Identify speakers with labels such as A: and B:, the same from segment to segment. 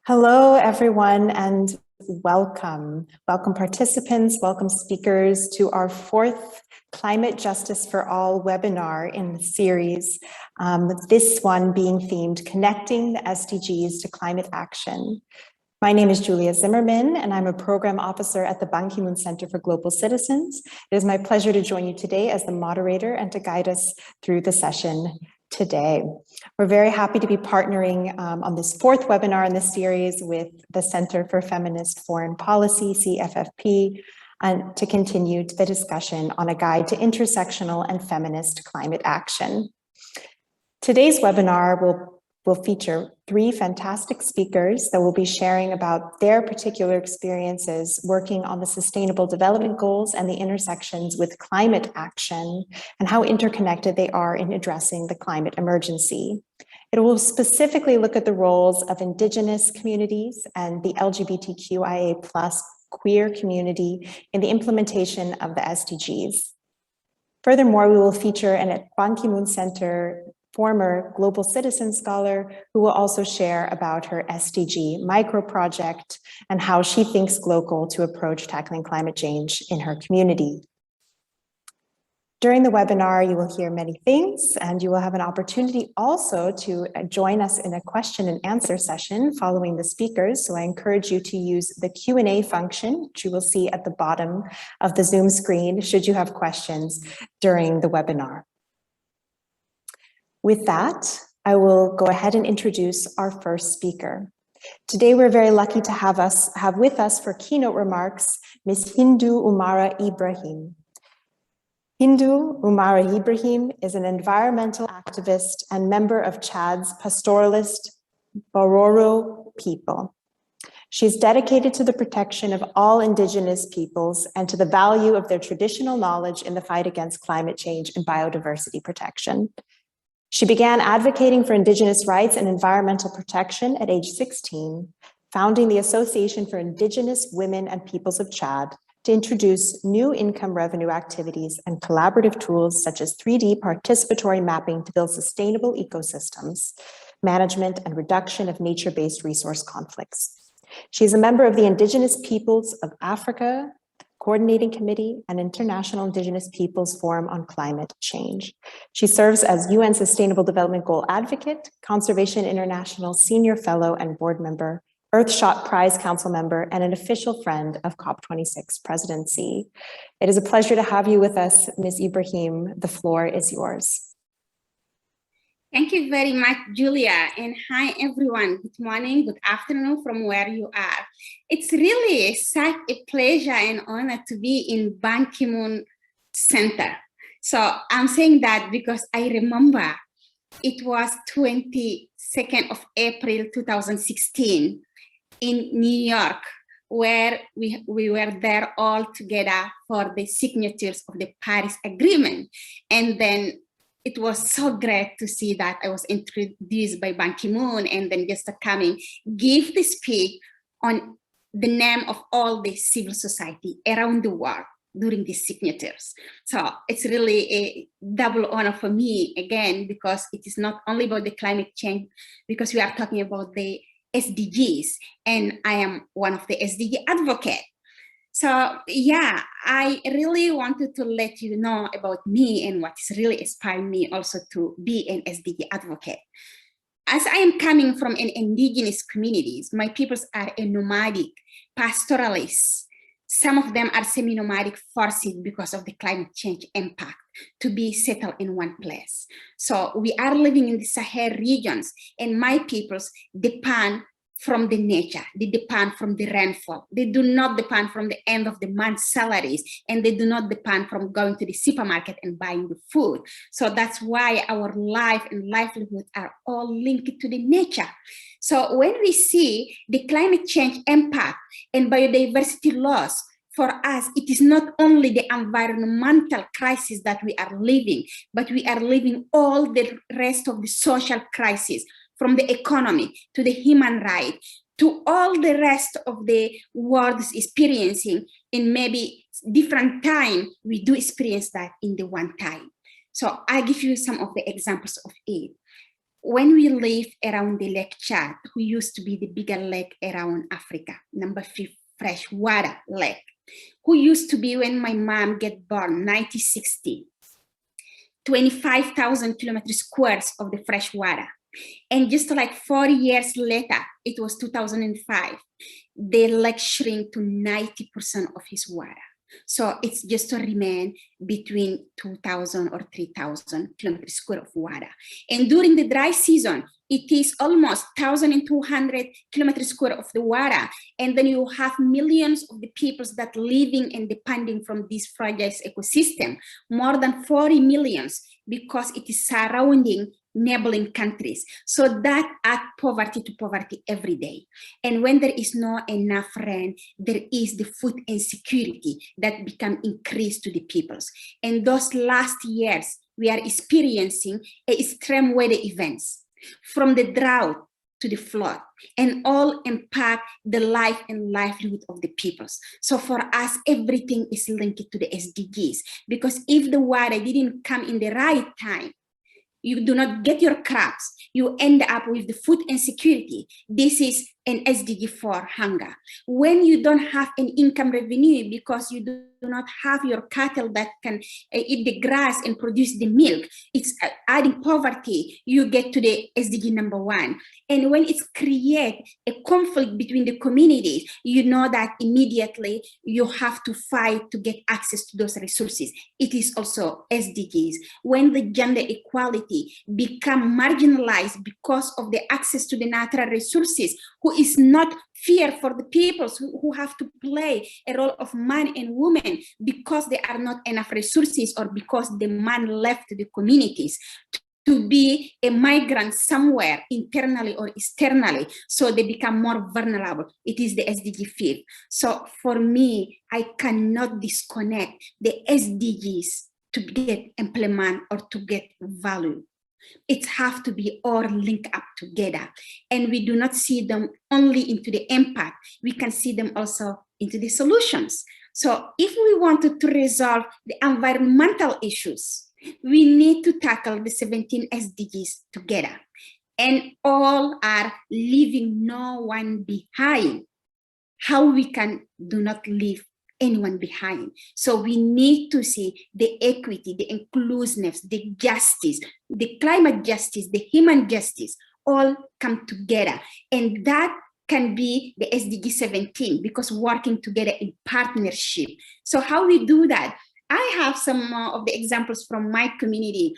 A: Hello, everyone, and welcome. Welcome participants, welcome speakers to our fourth Climate Justice for All webinar in the series, this one being themed Connecting the SDGs to Climate Action. My name is Julia Zimmerman, and I'm a program officer at the Ban Ki-moon Center for Global Citizens. It is my pleasure to join you today as the moderator and to guide us through the session today. We're very happy to be partnering on this fourth webinar in this series with the Center for Feminist Foreign Policy, CFFP, and to continue the discussion on a guide to intersectional and feminist climate action. Today's webinar will feature three fantastic speakers that will be sharing about their particular experiences working on the Sustainable Development Goals and the intersections with climate action and how interconnected they are in addressing the climate emergency. It will specifically look at the roles of Indigenous communities and the LGBTQIA+ queer community in the implementation of the SDGs. Furthermore, we will feature an Ban Ki-moon Center former global citizen scholar who will also share about her SDG Micro-Project and how she thinks global to approach tackling climate change in her community. During the webinar, you will hear many things, and you will have an opportunity also to join us in a question and answer session following the speakers. So I encourage you to use the Q&A function, which you will see at the bottom of the Zoom screen, should you have questions during the webinar. With that, I will go ahead and introduce our first speaker. Today, we're very lucky to have with us for keynote remarks, Ms. Hindou Ibrahim. Hindou Ibrahim is an environmental activist and member of Chad's pastoralist Oumarou people. She's dedicated to the protection of all Indigenous peoples and to the value of their traditional knowledge in the fight against climate change and biodiversity protection. She began advocating for Indigenous rights and environmental protection at age 16, founding the Association for Indigenous Women and Peoples of Chad to introduce new income revenue activities and collaborative tools such as 3D participatory mapping to build sustainable ecosystems, management and reduction of nature-based resource conflicts. She is a member of the Indigenous Peoples of Africa Coordinating Committee and International Indigenous Peoples Forum on Climate Change. She serves as UN Sustainable Development Goal Advocate, Conservation International Senior Fellow and Board Member, Earthshot Prize Council Member, and an official friend of COP26 presidency. It is a pleasure to have you with us, Ms. Ibrahim. The floor is yours.
B: Thank you very much, Julia, and hi everyone. Good morning, good afternoon from where you are. It's really such a pleasure and honor to be in Ban Ki-moon Center. So I'm saying that because I remember it was 22nd of April 2016 in New York, where we were there all together for the signatures of the Paris Agreement. And then it was so great to see that I was introduced by Ban Ki-moon and then just coming, give the speech on the name of all the civil society around the world during these signatures. So it's really a double honor for me again, because it is not only about the climate change, because we are talking about the SDGs, and I am one of the SDG advocates. So yeah, I really wanted to let you know about me and what is really inspiring me also to be an SDG advocate. As I am coming from an indigenous communities, my peoples are a nomadic, pastoralists. Some of them are semi-nomadic forces because of the climate change impact to be settled in one place. So we are living in the Sahel regions, and my peoples depend from the nature, they depend from the rainfall. They do not depend from the end of the month salaries, and they do not depend from going to the supermarket and buying the food. So that's why our life and livelihood are all linked to the nature. So when we see the climate change impact and biodiversity loss, for us, it is not only the environmental crisis that we are living, but we are living all the rest of the social crisis, from the economy to the human rights to all the rest of the world is experiencing in maybe different time. We do experience that in the one time. So I give you some of the examples of it. when we live around the Lake Chad, who used to be the bigger lake around Africa, number 5 freshwater lake, who used to be, when my mom get born, 1960, 25,000 kilometers squares of the fresh water. And just like 40 years later, it was 2005, the lake shrink to 90% of his water. So it's just to remain between 2,000 or 3,000 kilometers square of water. And during the dry season, it is almost 1,200 kilometers square of the water. And then you have millions of the peoples that living and depending from this fragile ecosystem, more than 40 millions, because it is surrounding neighboring countries. So that add poverty to poverty every day. And when there is not enough rain, there is the food insecurity that become increased to the peoples. And those last years, we are experiencing extreme weather events, from the drought to the flood, and all impact the life and livelihood of the peoples. So for us, everything is linked to the SDGs, because if the water didn't come in the right time, you do not get your crops, you end up with the food insecurity. This is an SDG for hunger. When you don't have an income revenue because you do not have your cattle that can eat the grass and produce the milk, it's adding poverty, you get to the SDG number 1. And when it's create a conflict between the communities, you know that immediately you have to fight to get access to those resources. It is also SDGs. When the gender equality become marginalized because of the access to the natural resources, who is not fair for the peoples who have to play a role of man and woman because there are not enough resources, or because the man left the communities to be a migrant somewhere internally or externally, so they become more vulnerable. It is the SDG 5. So for me, I cannot disconnect the SDGs to get implement or to get value. It have to be all linked up together. And we do not see them only into the impact, we can see them also into the solutions. So if we wanted to resolve the environmental issues, we need to tackle the 17 SDGs together. And all are leaving no one behind. How we can do not leave anyone behind. So we need to see the equity, the inclusiveness, the justice, the climate justice, the human justice, all come together. And that can be the SDG 17, because working together in partnership. So how we do that? I have some of the examples from my community.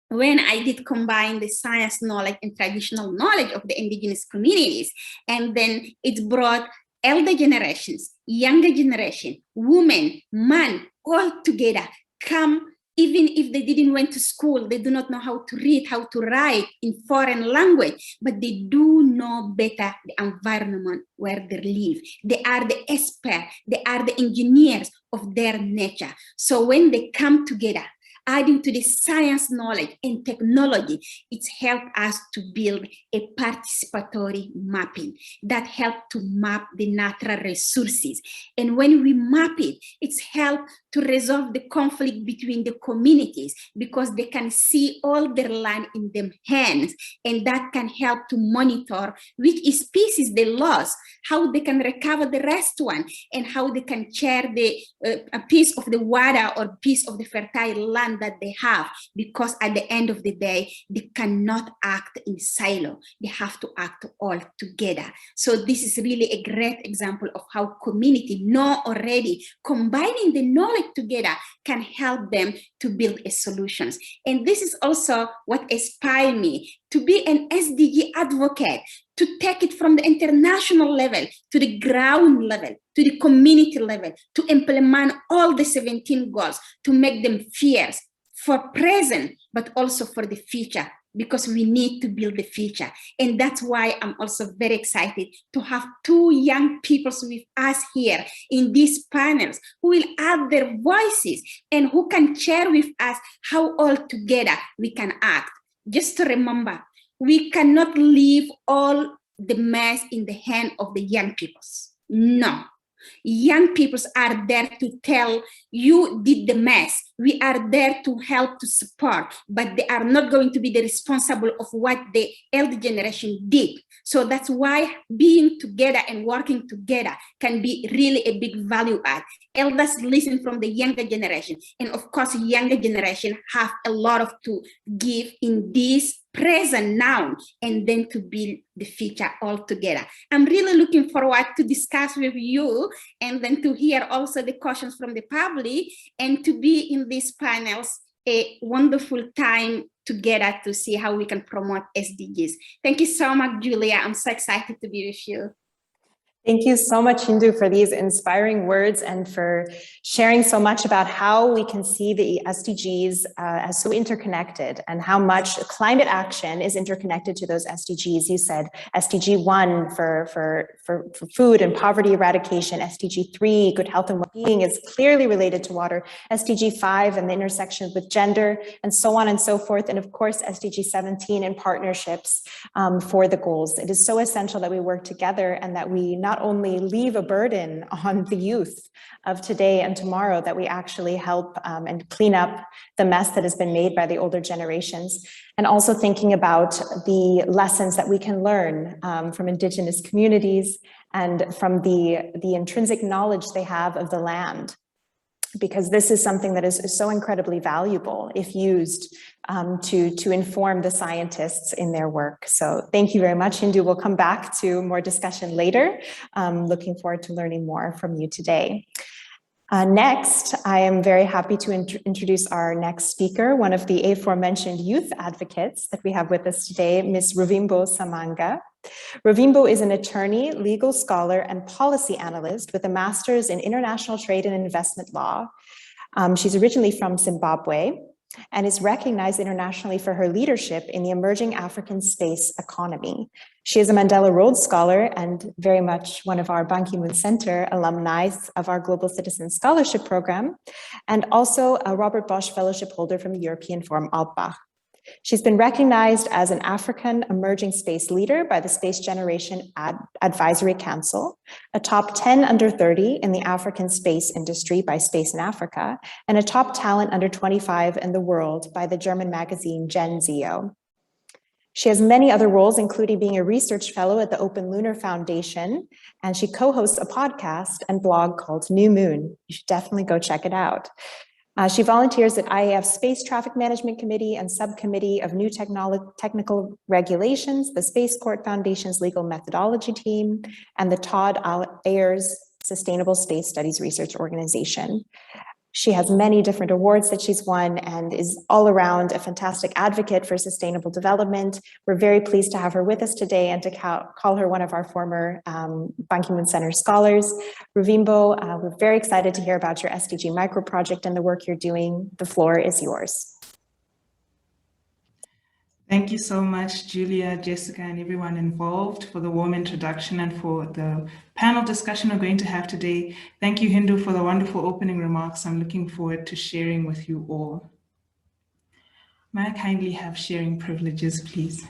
B: When I did combine the science knowledge and traditional knowledge of the indigenous communities, and then it brought elder generations, younger generation, women, man, all together come. Even if they didn't went to school, they do not know how to read, how to write in foreign language, but they do know better the environment where they live. They are the experts, they are the engineers of their nature. So when they come together, adding to the science knowledge and technology, it's helped us to build a participatory mapping that helped to map the natural resources. And when we map it, it's helped to resolve the conflict between the communities, because they can see all their land in their hands, and that can help to monitor which species they lost, how they can recover the rest one, and how they can share the a piece of the water or piece of the fertile land that they have, because at the end of the day, they cannot act in silo. They have to act all together. So this is really a great example of how community know already combining the knowledge together can help them to build a solutions. And this is also what inspired me to be an SDG advocate, to take it from the international level to the ground level, to the community level, to implement all the 17 goals, to make them fierce for present, but also for the future, because we need to build the future. And that's why I'm also very excited to have two young people with us here in these panels who will add their voices and who can share with us how all together we can act. Just to remember, we cannot leave all the mess in the hand of the young peoples. No, Young people are there to tell you did the mess. We are there to help, to support, but they are not going to be the responsible of what the elder generation did. So that's why being together and working together can be really a big value add. Elders listen from the younger generation. And of course, younger generation have a lot of to give in this present now, and then to build the future all together. I'm really looking forward to discuss with you, and then to hear also the questions from the public, and to be in these panels, a wonderful time together to see how we can promote SDGs. Thank you so much, Julia. I'm so excited to be with you.
A: Thank you so much, Hindou, for these inspiring words and for sharing so much about how we can see the SDGs as so interconnected and how much climate action is interconnected to those SDGs. You said SDG 1 for food and poverty eradication, SDG 3, good health and well-being, is clearly related to water, SDG 5 and the intersection with gender, and so on and so forth. And of course, SDG 17 and partnerships for the goals. It is so essential that we work together and that we not only leave a burden on the youth of today and tomorrow, that we actually help and clean up the mess that has been made by the older generations. And also thinking about the lessons that we can learn from Indigenous communities and from the intrinsic knowledge they have of the land, because this is something that is so incredibly valuable if used to inform the scientists in their work. So thank you very much, Hindou. We'll come back to more discussion later. Looking forward to learning more from you today. Next, I am very happy to introduce our next speaker, one of the aforementioned youth advocates that we have with us today, Ms. Ruvimbo Samanga. Ruvimbo is an attorney, legal scholar, and policy analyst with a master's in international trade and investment law. She's originally from Zimbabwe and is recognized internationally for her leadership in the emerging African space economy. She is a Mandela Rhodes Scholar and very much one of our Ban Ki-moon Center alumni of our Global Citizen Scholarship Program, and also a Robert Bosch Fellowship holder from the European Forum Alpbach. She's been recognized as an African emerging space leader by the Space Generation Advisory Council, a top 10 under 30 in the African space industry by Space in Africa, and a top talent under 25 in the world by the German magazine Gen Zio. She has many other roles, including being a research fellow at the Open Lunar Foundation, and she co-hosts a podcast and blog called New Moon. You should definitely go check it out. She volunteers at IAF's Space Traffic Management Committee and Subcommittee of New Technical Regulations, the Space Court Foundation's Legal Methodology Team, and the Todd Ayers Sustainable Space Studies Research Organization. She has many different awards that she's won and is all around a fantastic advocate for sustainable development. We're very pleased to have her with us today and to call her one of our former Ban Ki-moon Center scholars. Ruvimbo, we're very excited to hear about your SDG Micro-Project and the work you're doing. The floor is yours.
C: Thank you so much, Julia, Jessica, and everyone involved for the warm introduction and for the panel discussion we're going to have today. Thank you, Hindou, for the wonderful opening remarks. I'm looking forward to sharing with you all. May I kindly have sharing privileges, please?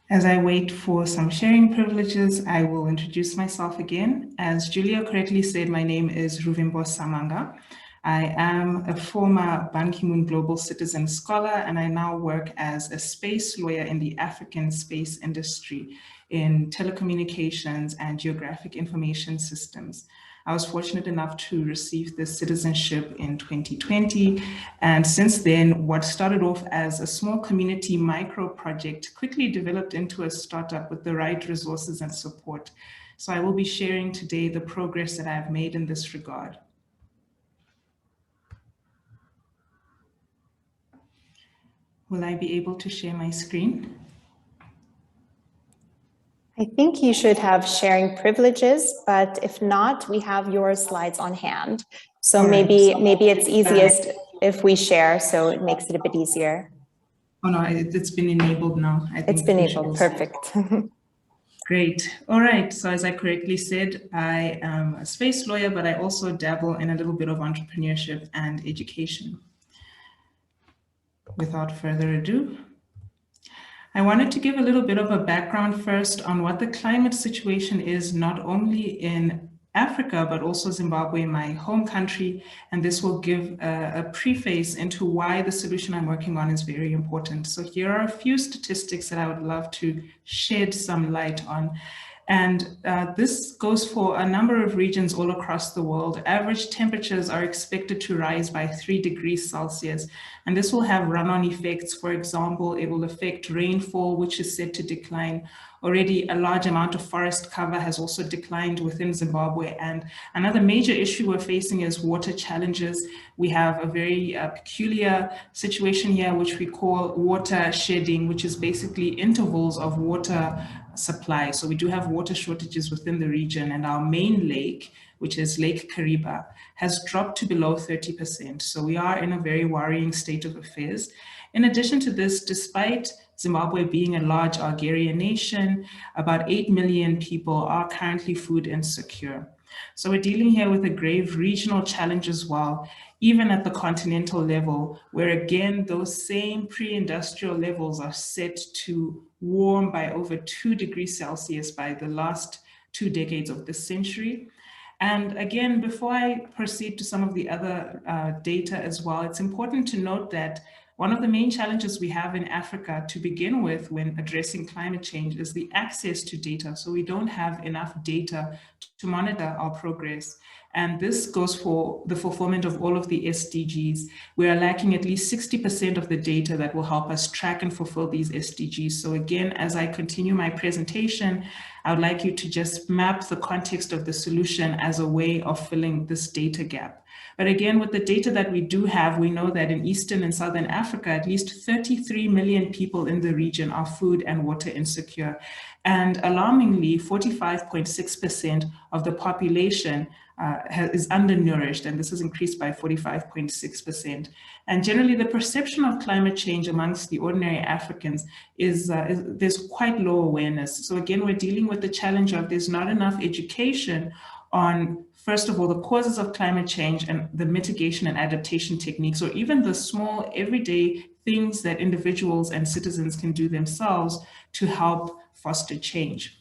C: As I wait for some sharing privileges, I will introduce myself again. As Julia correctly said, my name is Ruvimbo Samanga. I am a former Ban Ki-moon Global Citizen Scholar, and I now work as a space lawyer in the African space industry in telecommunications and geographic information systems. I was fortunate enough to receive this citizenship in 2020. And since then, what started off as a small community micro-project quickly developed into a startup with the right resources and support. So I will be sharing today the progress that I've made in this regard. Will I be able to share my screen?
A: I think you should have sharing privileges, but if not, we have your slides on hand. So maybe it's easiest if we share, so it makes it a bit easier.
C: Oh no, it's been enabled now.
A: It's been enabled, perfect.
C: Great. All right. So as I correctly said, I am a space lawyer, but I also dabble in a little bit of entrepreneurship and education. Without further ado, I wanted to give a little bit of a background first on what the climate situation is, not only in Africa, but also Zimbabwe, my home country. And this will give a preface into why the solution I'm working on is very important. So here are a few statistics that I would love to shed some light on. And this goes for a number of regions all across the world. Average temperatures are expected to rise by 3 degrees Celsius. And this will have run-on effects. For example, it will affect rainfall, which is set to decline. Already a large amount of forest cover has also declined within Zimbabwe. And another major issue we're facing is water challenges. We have a very peculiar situation here, which we call water shedding, which is basically intervals of water supply. So we do have water shortages within the region, and our main lake, which is Lake Kariba, has dropped to below 30%. So we are in a very worrying state of affairs. In addition to this, despite Zimbabwe being a large agrarian nation, about 8 million people are currently food insecure. So we're dealing here with a grave regional challenge as well, even at the continental level, where again, those same pre-industrial levels are set to warm by over 2 degrees Celsius by the last 2 decades of this century. And again, before I proceed to some of the other data as well, it's important to note that one of the main challenges we have in Africa to begin with when addressing climate change is the access to data. So we don't have enough data to monitor our progress. And this goes for the fulfillment of all of the SDGs. We are lacking at least 60% of the data that will help us track and fulfill these SDGs. So again, as I continue my presentation, I would like you to just map the context of the solution as a way of filling this data gap. But again, with the data that we do have, we know that in Eastern and Southern Africa, at least 33 million people in the region are food and water insecure. And alarmingly, 45.6% of the population is undernourished, and this has increased by 45.6%. And generally, the perception of climate change amongst the ordinary Africans is there's quite low awareness. So again, we're dealing with the challenge of there's not enough education on, first of all, the causes of climate change and the mitigation and adaptation techniques, or even the small everyday things that individuals and citizens can do themselves to help foster change.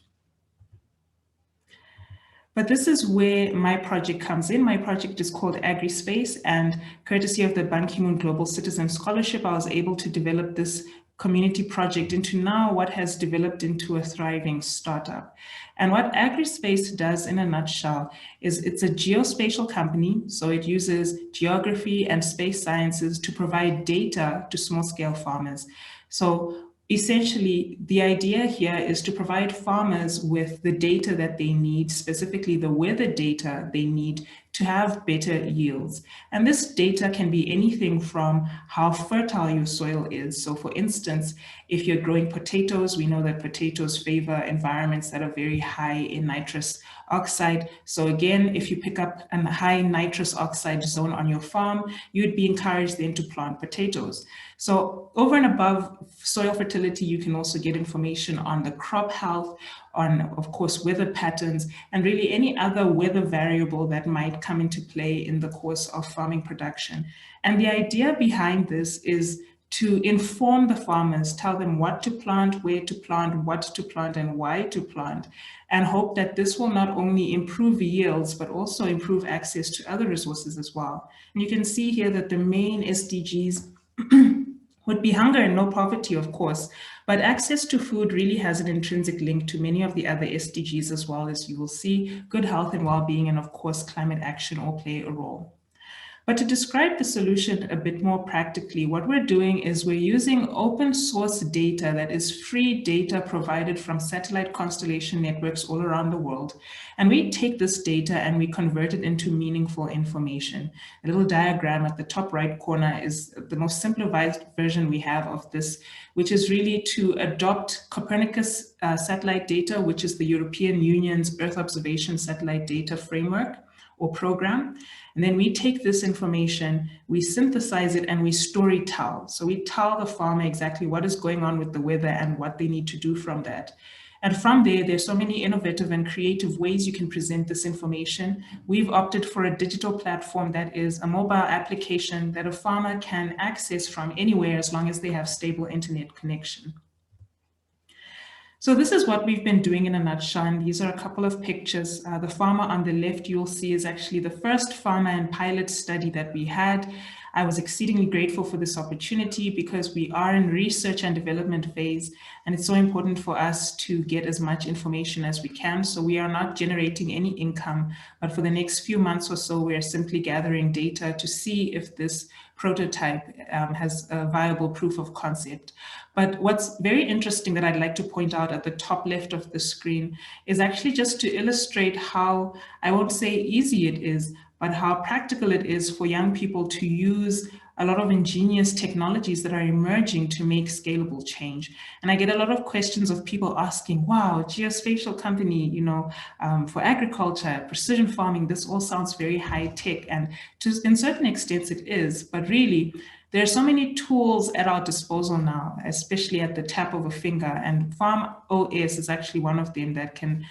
C: But this is where my project comes in. My project is called Agrispace, and courtesy of the Ban Ki-moon Global Citizen Scholarship, I was able to develop this community project into now what has developed into a thriving startup. And what Agrispace does in a nutshell is it's a geospatial company. So it uses geography and space sciences to provide data to small-scale farmers. So essentially, the idea here is to provide farmers with the data that they need, specifically the weather data they need to have better yields. And this data can be anything from how fertile your soil is. So for instance, if you're growing potatoes, we know that potatoes favor environments that are very high in nitrous oxide. So again, if you pick up a high nitrous oxide zone on your farm, you'd be encouraged then to plant potatoes. So over and above soil fertility, you can also get information on the crop health, on, of course, weather patterns, and really any other weather variable that might come into play in the course of farming production. And the idea behind this is to inform the farmers, tell them what to plant, where to plant, what to plant, and why to plant, and hope that this will not only improve yields, but also improve access to other resources as well. And you can see here that the main SDGs would be hunger and no poverty, of course, but access to food really has an intrinsic link to many of the other SDGs as well, as you will see. Good health and well-being, and of course, climate action all play a role. But to describe the solution a bit more practically, what we're doing is we're using open source data that is free data provided from satellite constellation networks all around the world. And we take this data and we convert it into meaningful information. A little diagram at the top right corner is the most simplified version we have of this, which is really to adopt Copernicus satellite data, which is the European Union's Earth Observation Satellite Data Framework or program. And then we take this information, we synthesize it, and we story tell. So we tell the farmer exactly what is going on with the weather and what they need to do from that. And from there, there's so many innovative and creative ways you can present this information. We've opted for a digital platform that is a mobile application that a farmer can access from anywhere as long as they have stable internet connection. So this is what we've been doing in a nutshell, and these are a couple of pictures. The farmer on the left you'll see is actually the first farmer and pilot study that we had. I was exceedingly grateful for this opportunity because we are in research and development phase, and it's so important for us to get as much information as we can. So we are not generating any income, but for the next few months or so, we're simply gathering data to see if this prototype has a viable proof of concept. But what's very interesting that I'd like to point out at the top left of the screen is actually just to illustrate how, I won't say easy it is, but how practical it is for young people to use a lot of ingenious technologies that are emerging to make scalable change. And I get a lot of questions of people asking, wow, geospatial company, you know, for agriculture, precision farming, this all sounds very high tech. And in certain extents it is, but really, there are so many tools at our disposal now, especially at the tap of a finger, and Farm OS is actually one of them that can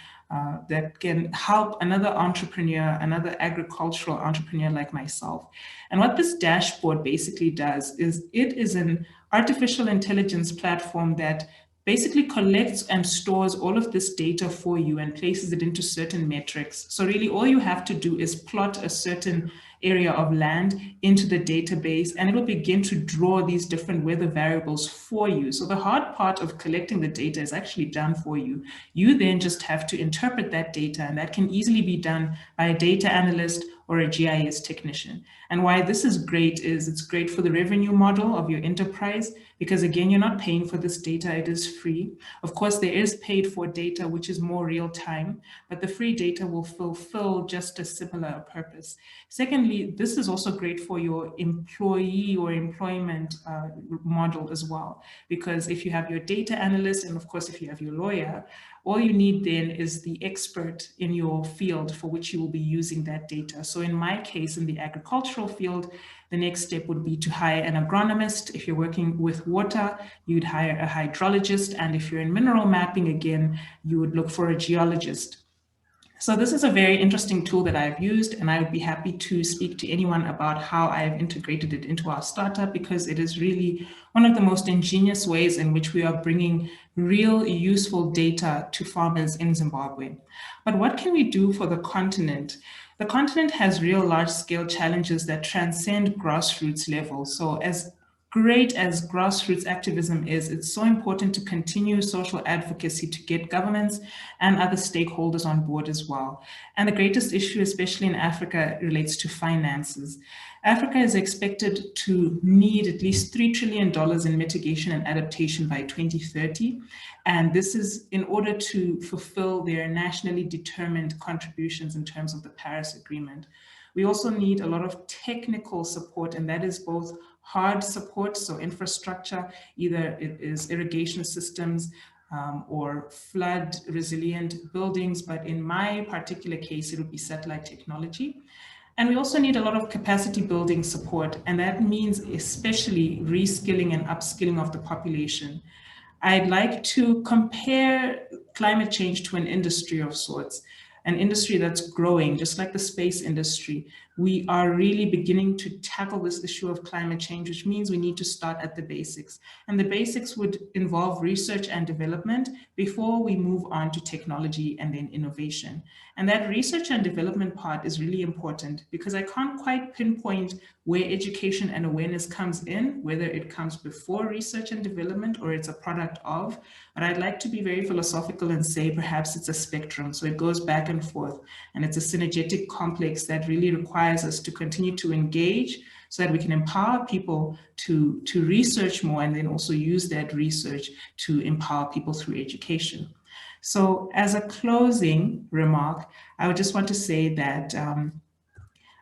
C: help another entrepreneur, another agricultural entrepreneur like myself. And what this dashboard basically does is it is an artificial intelligence platform that basically collects and stores all of this data for you and places it into certain metrics. So really all you have to do is plot a certain area of land into the database, and it will begin to draw these different weather variables for you. So the hard part of collecting the data is actually done for you. You then just have to interpret that data, and that can easily be done by a data analyst or a GIS technician. And why this is great is it's great for the revenue model of your enterprise, because again, you're not paying for this data, it is free. Of course, there is paid for data, which is more real time, but the free data will fulfill just a similar purpose. Secondly, this is also great for your employee or employment model as well, because if you have your data analyst, and of course, if you have your lawyer, all you need then is the expert in your field for which you will be using that data. So in my case, in the agricultural field, the next step would be to hire an agronomist. If you're working with water, you'd hire a hydrologist. And if you're in mineral mapping, again, you would look for a geologist. So this is a very interesting tool that I've used, and I would be happy to speak to anyone about how I've integrated it into our startup, because it is really one of the most ingenious ways in which we are bringing real useful data to farmers in Zimbabwe. But what can we do for the continent? The continent has real large-scale challenges that transcend grassroots level. So as great as grassroots activism is, it's so important to continue social advocacy to get governments and other stakeholders on board as well. And the greatest issue, especially in Africa, relates to finances. Africa is expected to need at least $3 trillion in mitigation and adaptation by 2030. And this is in order to fulfill their nationally determined contributions in terms of the Paris Agreement. We also need a lot of technical support, and that is both hard support, so infrastructure, either it is irrigation systems or flood resilient buildings, but in my particular case, it would be satellite technology. And we also need a lot of capacity building support, and that means especially reskilling and upskilling of the population. I'd like to compare climate change to an industry of sorts, an industry that's growing, just like the space industry. We are really beginning to tackle this issue of climate change, which means we need to start at the basics. And the basics would involve research and development before we move on to technology and then innovation. And that research and development part is really important, because I can't quite pinpoint where education and awareness comes in, whether it comes before research and development or it's a product of, but I'd like to be very philosophical and say perhaps it's a spectrum. So it goes back and forth, and it's a synergetic complex that really requires us to continue to engage so that we can empower people to research more, and then also use that research to empower people through education. So as a closing remark, I would just want to say that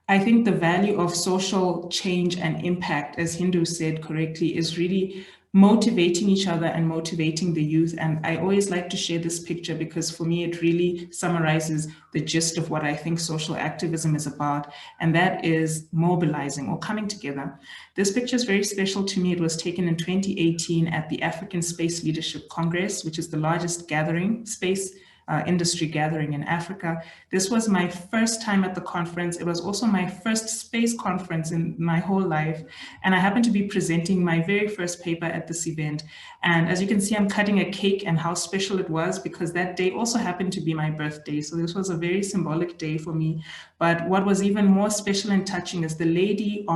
C: I think the value of social change and impact, as Hindou said correctly, is really motivating each other and motivating the youth. And I always like to share this picture because for me, it really summarizes the gist of what I think social activism is about. And that is mobilizing or coming together. This picture is very special to me. It was taken in 2018 at the African Space Leadership Congress, which is the largest gathering, space industry gathering in Africa. This was my first time at the conference. It was also my first space conference in my whole life. And I happened to be presenting my very first paper at this event. And as you can see, I'm cutting a cake, and how special it was because that day also happened to be my birthday. So this was a very symbolic day for me. But what was even more special and touching is the lady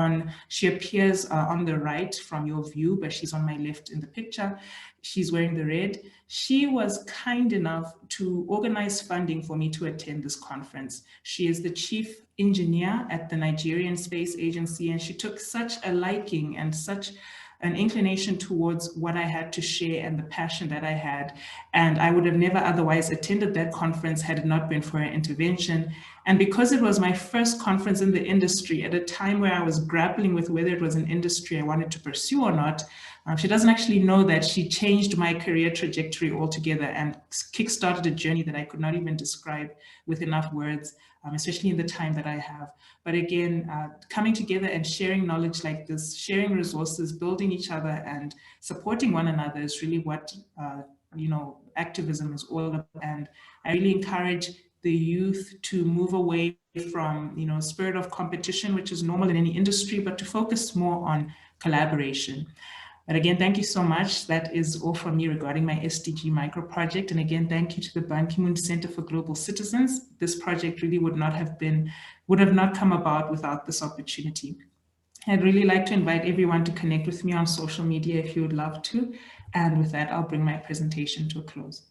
C: she appears on the right from your view, but she's on my left in the picture. She's wearing the red. She was kind enough to organize funding for me to attend this conference. She is the chief engineer at the Nigerian Space Agency, and she took such a liking and such an inclination towards what I had to share and the passion that I had. And I would have never otherwise attended that conference had it not been for her intervention. And because it was my first conference in the industry at a time where I was grappling with whether it was an industry I wanted to pursue or not, she doesn't actually know that she changed my career trajectory altogether and kickstarted a journey that I could not even describe with enough words, especially in the time that I have. But again, coming together and sharing knowledge like this, sharing resources, building each other and supporting one another is really what activism is all about. And I really encourage the youth to move away from spirit of competition, which is normal in any industry, but to focus more on collaboration. But again, thank you so much. That is all from me regarding my SDG Micro-Project. And again, thank you to the Ban Ki-moon Center for Global Citizens. This project really would have not come about without this opportunity. I'd really like to invite everyone to connect with me on social media if you would love to. And with that, I'll bring my presentation to a close.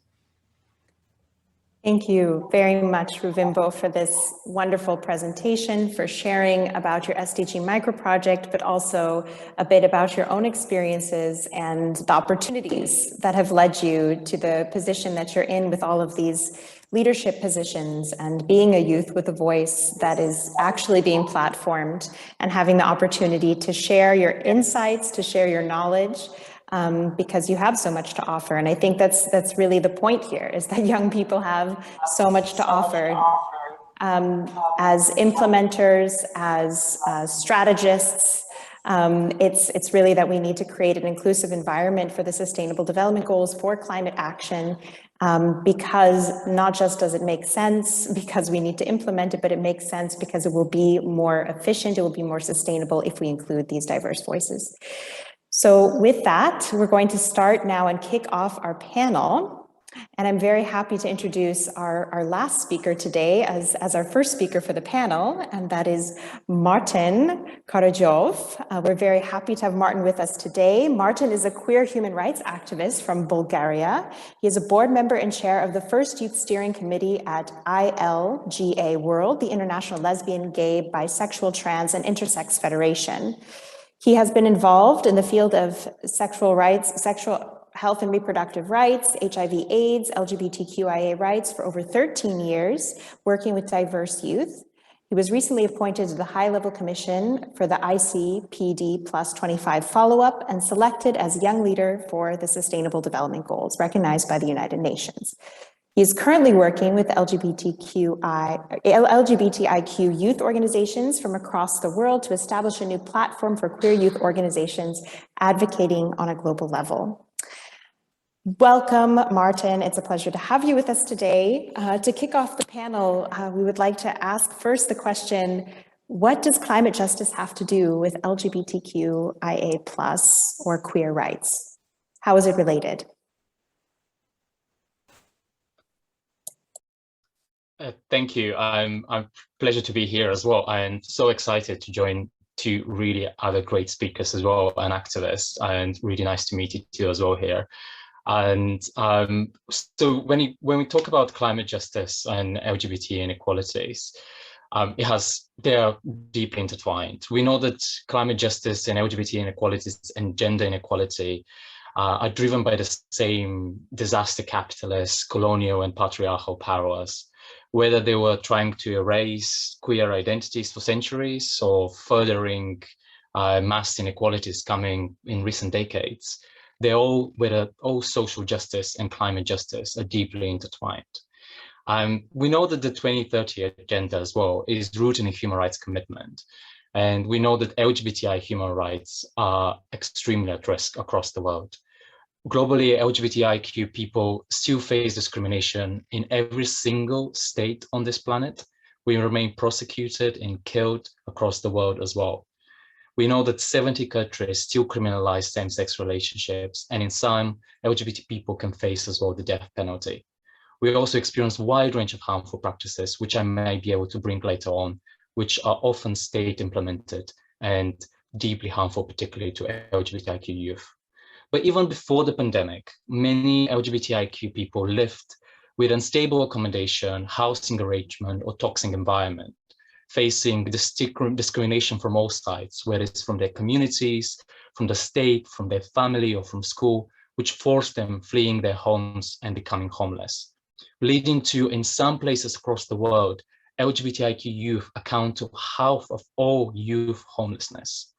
A: Thank you very much, Ruvimbo, for this wonderful presentation, for sharing about your SDG Micro-Project, but also a bit about your own experiences and the opportunities that have led you to the position that you're in with all of these leadership positions and being a youth with a voice that is actually being platformed and having the opportunity to share your insights, to share your knowledge, because you have so much to offer. And I think that's really the point here, is that young people have so much to offer as implementers, as strategists. It's really that we need to create an inclusive environment for the Sustainable Development Goals, for climate action, because not just does it make sense because we need to implement it, but it makes sense because it will be more efficient, it will be more sustainable if we include these diverse voices. So with that, we're going to start now and kick off our panel. And I'm very happy to introduce our last speaker today as our first speaker for the panel, and that is Martin Karadzhov. We're very happy to have Martin with us today. Martin is a queer human rights activist from Bulgaria. He is a board member and chair of the first youth steering committee at ILGA World, the International Lesbian, Gay, Bisexual, Trans, and Intersex Federation. He has been involved in the field of sexual rights, sexual health and reproductive rights, HIV/AIDS, LGBTQIA rights for over 13 years, working with diverse youth. He was recently appointed to the High-Level Commission for the ICPD Plus 25 follow-up and selected as Young Leader for the Sustainable Development Goals, recognized by the United Nations. He is currently working with LGBTIQ youth organizations from across the world to establish a new platform for queer youth organizations advocating on a global level. Welcome, Martin. It's a pleasure to have you with us today. To kick off the panel, we would like to ask first the question, what does climate justice have to do with LGBTQIA+ or queer rights? How is it related?
D: Thank you. I'm pleasure to be here as well. I'm so excited to join two really other great speakers as well and activists, and really nice to meet you two as well here. And so when we talk about climate justice and LGBT inequalities, they are deeply intertwined. We know that climate justice and LGBT inequalities and gender inequality are driven by the same disaster capitalist, colonial, and patriarchal powers, whether they were trying to erase queer identities for centuries or furthering mass inequalities coming in recent decades. Whether all social justice and climate justice are deeply intertwined. We know that the 2030 agenda as well is rooted in a human rights commitment. And we know that LGBTI human rights are extremely at risk across the world. Globally, LGBTIQ people still face discrimination in every single state on this planet. We remain prosecuted and killed across the world as well. We know that 70 countries still criminalize same-sex relationships, and in some, LGBT people can face as well the death penalty. We also experience a wide range of harmful practices, which I may be able to bring later on, which are often state implemented and deeply harmful, particularly to LGBTIQ youth. But even before the pandemic, many LGBTIQ people lived with unstable accommodation, housing arrangement, or toxic environment, facing discrimination from all sides, whether it's from their communities, from the state, from their family, or from school, which forced them fleeing their homes and becoming homeless, leading to, in some places across the world, LGBTIQ youth account to half of all youth homelessness.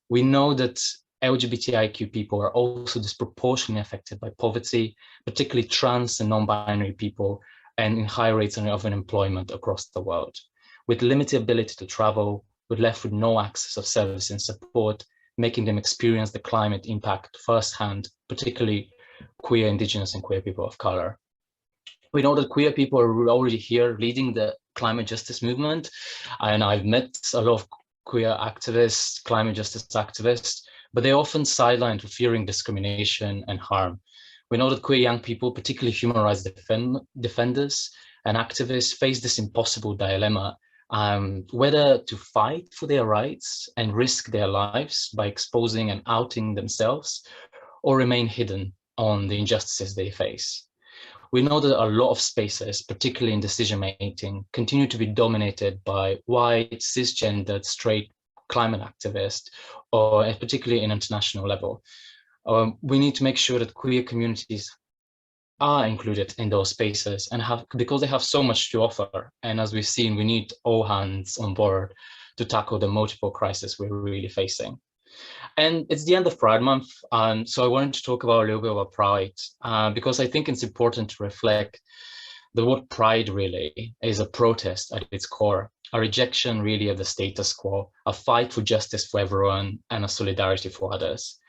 D: We know that LGBTIQ people are also disproportionately affected by poverty, particularly trans and non-binary people, and in high rates of unemployment across the world. With limited ability to travel, we're left with no access of service and support, making them experience the climate impact firsthand, particularly queer, Indigenous, and queer people of color. We know that queer people are already here leading the climate justice movement, and I've met a lot of queer activists, climate justice activists, but they're often sidelined for fearing discrimination and harm. We know that queer young people, particularly human rights defenders and activists, face this impossible dilemma, whether to fight for their rights and risk their lives by exposing and outing themselves, or remain hidden on the injustices they face. We know that a lot of spaces, particularly in decision-making, continue to be dominated by white, cisgendered, straight climate activists, or particularly in international level. We need to make sure that queer communities are included in those spaces and because they have so much to offer. And as we've seen, we need all hands on board to tackle the multiple crises we're really facing. And it's the end of Pride Month, so I wanted to talk about a little bit about Pride, because I think it's important to reflect that what Pride really is: a protest at its core, a rejection really of the status quo, a fight for justice for everyone, and a solidarity for others.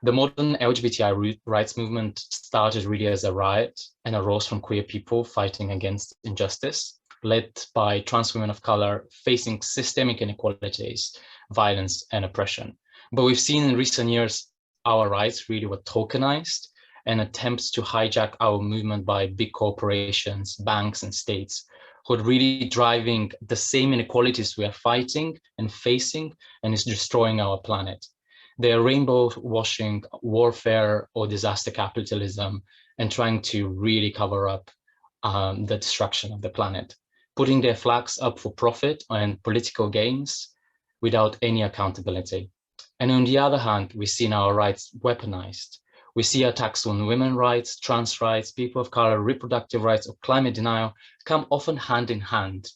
D: The modern LGBTI rights movement started really as a riot and arose from queer people fighting against injustice, led by trans women of color facing systemic inequalities, violence, and oppression. But we've seen in recent years, our rights really were tokenized, and attempts to hijack our movement by big corporations, banks, and states, who are really driving the same inequalities we are fighting and facing, and is destroying our planet. They are rainbow washing warfare or disaster capitalism and trying to really cover up the destruction of the planet, putting their flags up for profit and political gains without any accountability. And on the other hand, we've seen our rights weaponized. We see attacks on women's rights, trans rights, people of color, reproductive rights, or climate denial come often hand in hand,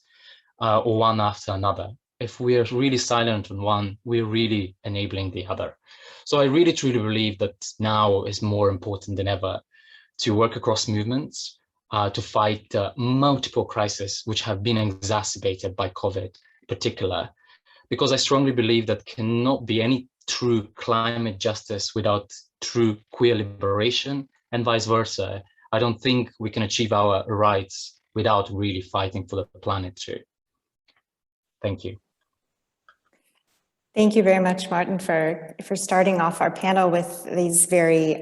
D: or one after another. If we are really silent on one, we're really enabling the other. So I really truly believe that now is more important than ever to work across movements, to fight multiple crises which have been exacerbated by COVID in particular, because I strongly believe that cannot be any true climate justice without true queer liberation, and vice versa. I don't think we can achieve our rights without really fighting for the planet too. Thank you.
A: Thank you very much, Martin, for starting off our panel with these very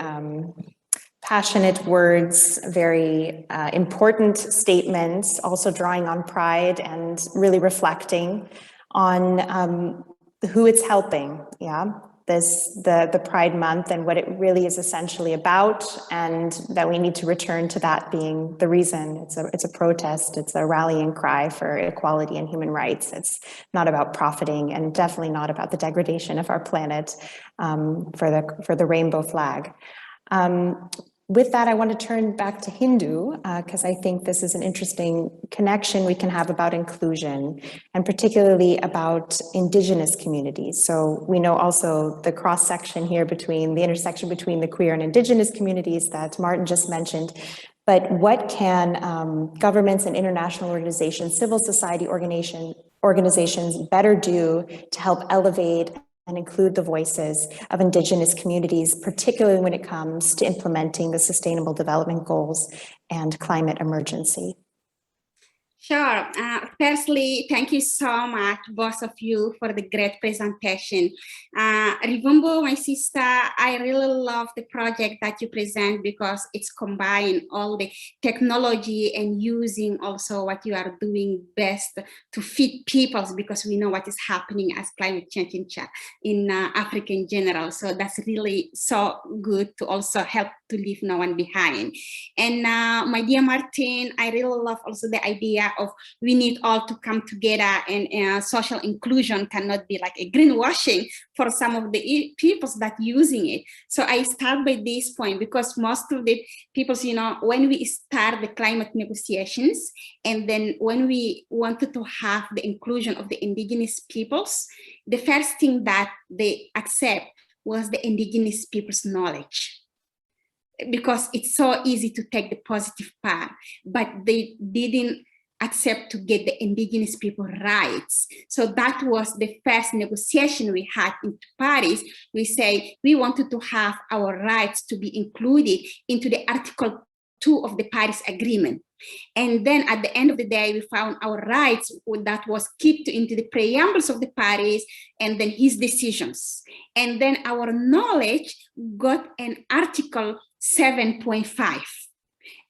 A: passionate words, very important statements, also drawing on pride and really reflecting on who it's helping, the Pride Month and what it really is essentially about, and that we need to return to that being the reason. It's a protest, it's a rallying cry for equality and human rights. It's not about profiting, and definitely not about the degradation of our planet for the rainbow flag. With that, I want to turn back to Hindou, because I think this is an interesting connection we can have about inclusion, and particularly about Indigenous communities. So we know also the cross-section here between the intersection between the queer and Indigenous communities that Martin just mentioned. But what can governments and international organizations, civil society organizations better do to help elevate and include the voices of Indigenous communities, particularly when it comes to implementing the Sustainable Development Goals and climate emergency?
B: Sure. Firstly, thank you so much, both of you, for the great presentation. Ruvimbo, my sister, I really love the project that you present because it's combined all the technology and using also what you are doing best to feed people, because we know what is happening as climate change in Africa in general. So that's really so good to also help to leave no one behind. And my dear Martin, I really love also the idea of we need all to come together, and social inclusion cannot be like a greenwashing for some of the peoples that using it. So I start by this point because most of the peoples, you know, when we start the climate negotiations, and then when we wanted to have the inclusion of the Indigenous peoples, the first thing that they accept was the Indigenous people's knowledge, because it's so easy to take the positive part, but they didn't accept to get the Indigenous people rights. So that was the first negotiation we had in Paris. We say we wanted to have our rights to be included into the Article 2 of the Paris Agreement. And then at the end of the day, we found our rights that was kept into the preambles of the Paris and then his decisions. And then our knowledge got an Article 7.5.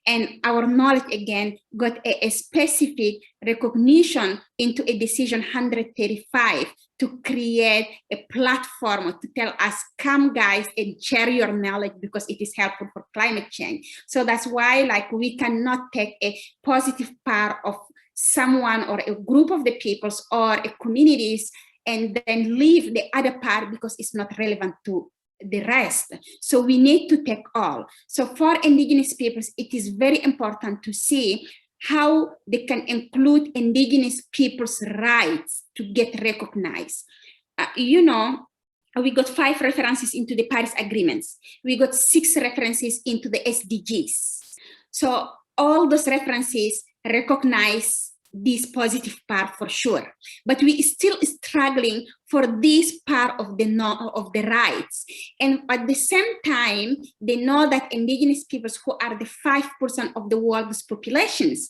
B: And our knowledge again got a specific recognition into a decision 135 to create a platform to tell us, come guys and share your knowledge because it is helpful for climate change. So that's why like we cannot take a positive part of someone or a group of the peoples or a communities and then leave the other part because it's not relevant to the rest. So we need to take all. So for Indigenous peoples, it is very important to see how they can include Indigenous people's rights to get recognized. You know, we got 5 references into the Paris agreements. We got 6 references into the SDGs. So all those references recognize this positive part for sure, but we still struggling for this part of the rights. And at the same time, they know that Indigenous peoples, who are the 5% of the world's populations,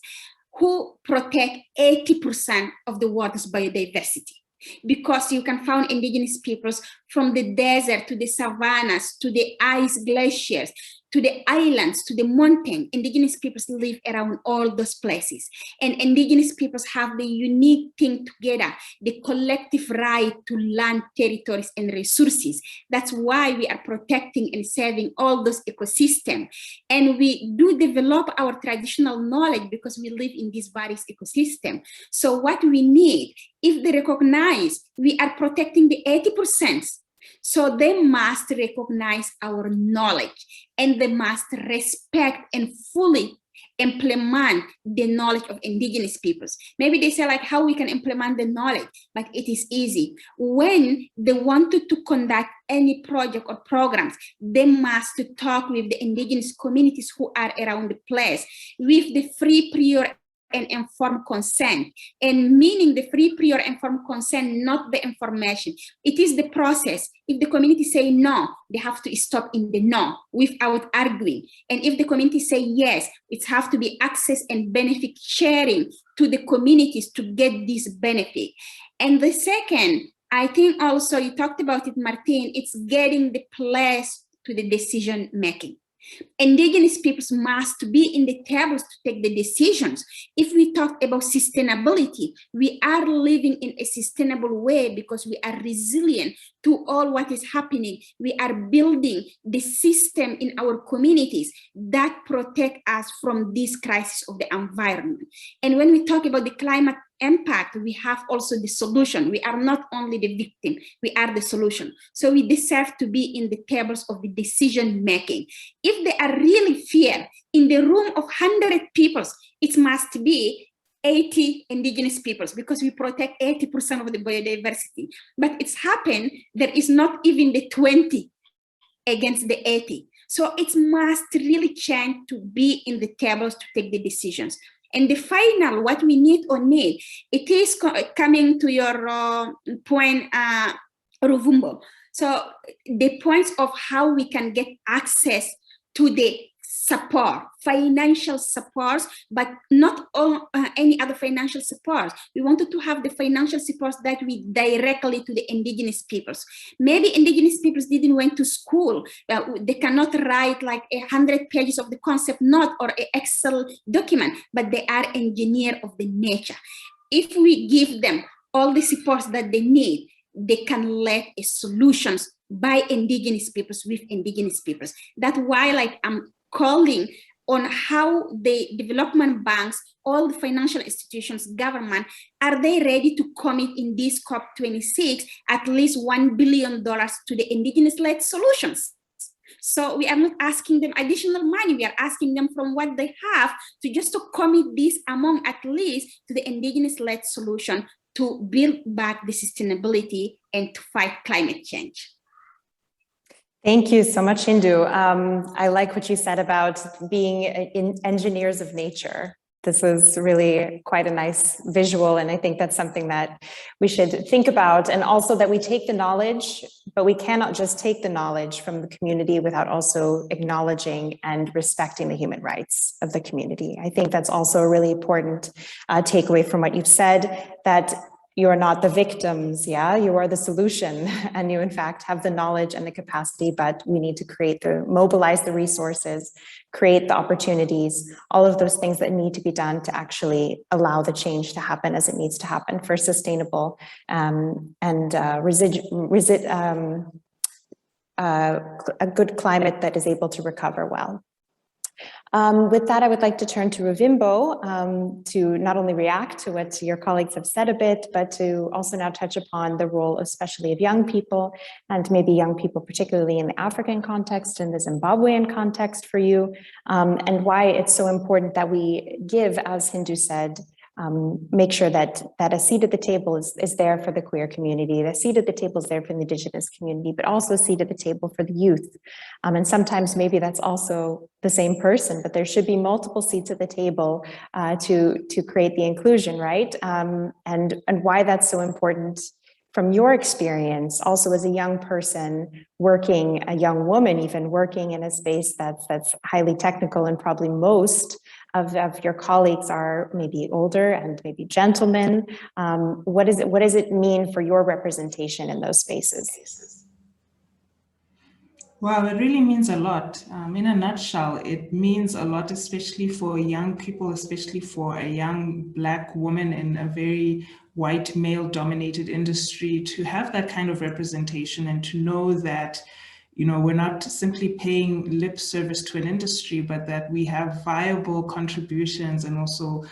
B: who protect 80% of the world's biodiversity. Because you can find Indigenous peoples from the desert to the savannas, to the ice glaciers, to the islands, to the mountain. Indigenous peoples live around all those places. And Indigenous peoples have the unique thing together, the collective right to land, territories, and resources. That's why we are protecting and saving all those ecosystems. And we do develop our traditional knowledge because we live in this various ecosystem. So what we need, if they recognize we are protecting the 80%, so they must recognize our knowledge and they must respect and fully implement the knowledge of Indigenous peoples. Maybe they say like how we can implement the knowledge, but it is easy. When they wanted to conduct any project or programs, they must talk with the Indigenous communities who are around the place with the free, prior, and informed consent, and meaning the free, prior, informed consent, not the information. It is the process. If the community say no, they have to stop in the no without arguing. And if the community say yes, it has to be access and benefit sharing to the communities to get this benefit. And the second, I think also you talked about it, Martin, it's getting the place to the decision making. Indigenous peoples must be in the tables to take the decisions. If we talk about sustainability, we are living in a sustainable way because we are resilient to all what is happening. We are building the system in our communities that protect us from this crisis of the environment. And when we talk about the climate impact, we have also the solution. We are not only the victim, we are the solution. So we deserve to be in the tables of the decision making. If they are really fair, in the room of 100 peoples, it must be 80 Indigenous peoples because we protect 80% of the biodiversity. But it's happened, there is not even the 20 against the 80. So it must really change to be in the tables to take the decisions. And the final, what we need, it is coming to your point, Ruvimbo. So the points of how we can get access to the support, financial supports, but not all, any other financial supports. We wanted to have the financial supports that we directly to the indigenous peoples. Maybe indigenous peoples didn't went to school. They cannot write like 100 pages of the concept note or an Excel document, but they are engineer of the nature. If we give them all the supports that they need, they can lead solutions by indigenous peoples with indigenous peoples. That's why, like, I'm calling on how the development banks, all the financial institutions, government, are they ready to commit in this COP26 at least $1 billion to the indigenous-led solutions? So we are not asking them additional money, we are asking them from what they have to just to commit this among at least to the indigenous-led solution to build back the sustainability and to fight climate change.
A: Thank you so much, Hindou. I like what you said about being engineers of nature. This is really quite a nice visual, and I think that's something that we should think about, and also that we take the knowledge, but we cannot just take the knowledge from the community without also acknowledging and respecting the human rights of the community. I think that's also a really important takeaway from what you've said, that you are not the victims, yeah, you are the solution, and you in fact have the knowledge and the capacity, but we need to mobilize the resources, create the opportunities, all of those things that need to be done to actually allow the change to happen as it needs to happen for sustainable a good climate that is able to recover well. With that, I would like to turn to Ruvimbo to not only react to what your colleagues have said a bit, but to also now touch upon the role, especially of young people, and maybe young people, particularly in the African context and the Zimbabwean context for you, and why it's so important that we give, as Hindou said, make sure that a seat at the table is there for the queer community, the seat at the table is there for the Indigenous community, but also a seat at the table for the youth. And sometimes maybe that's also the same person, but there should be multiple seats at the table to create the inclusion, right? And why that's so important from your experience, also as a young person working, a young woman even working in a space that's highly technical, and probably most of your colleagues are maybe older and maybe gentlemen. What does it mean for your representation in those spaces?
C: Wow, it really means a lot. In a nutshell, it means a lot, especially for young people, especially for a young Black woman in a very white male-dominated industry, to have that kind of representation and to know that, you know, we're not simply paying lip service to an industry, but that we have viable contributions and also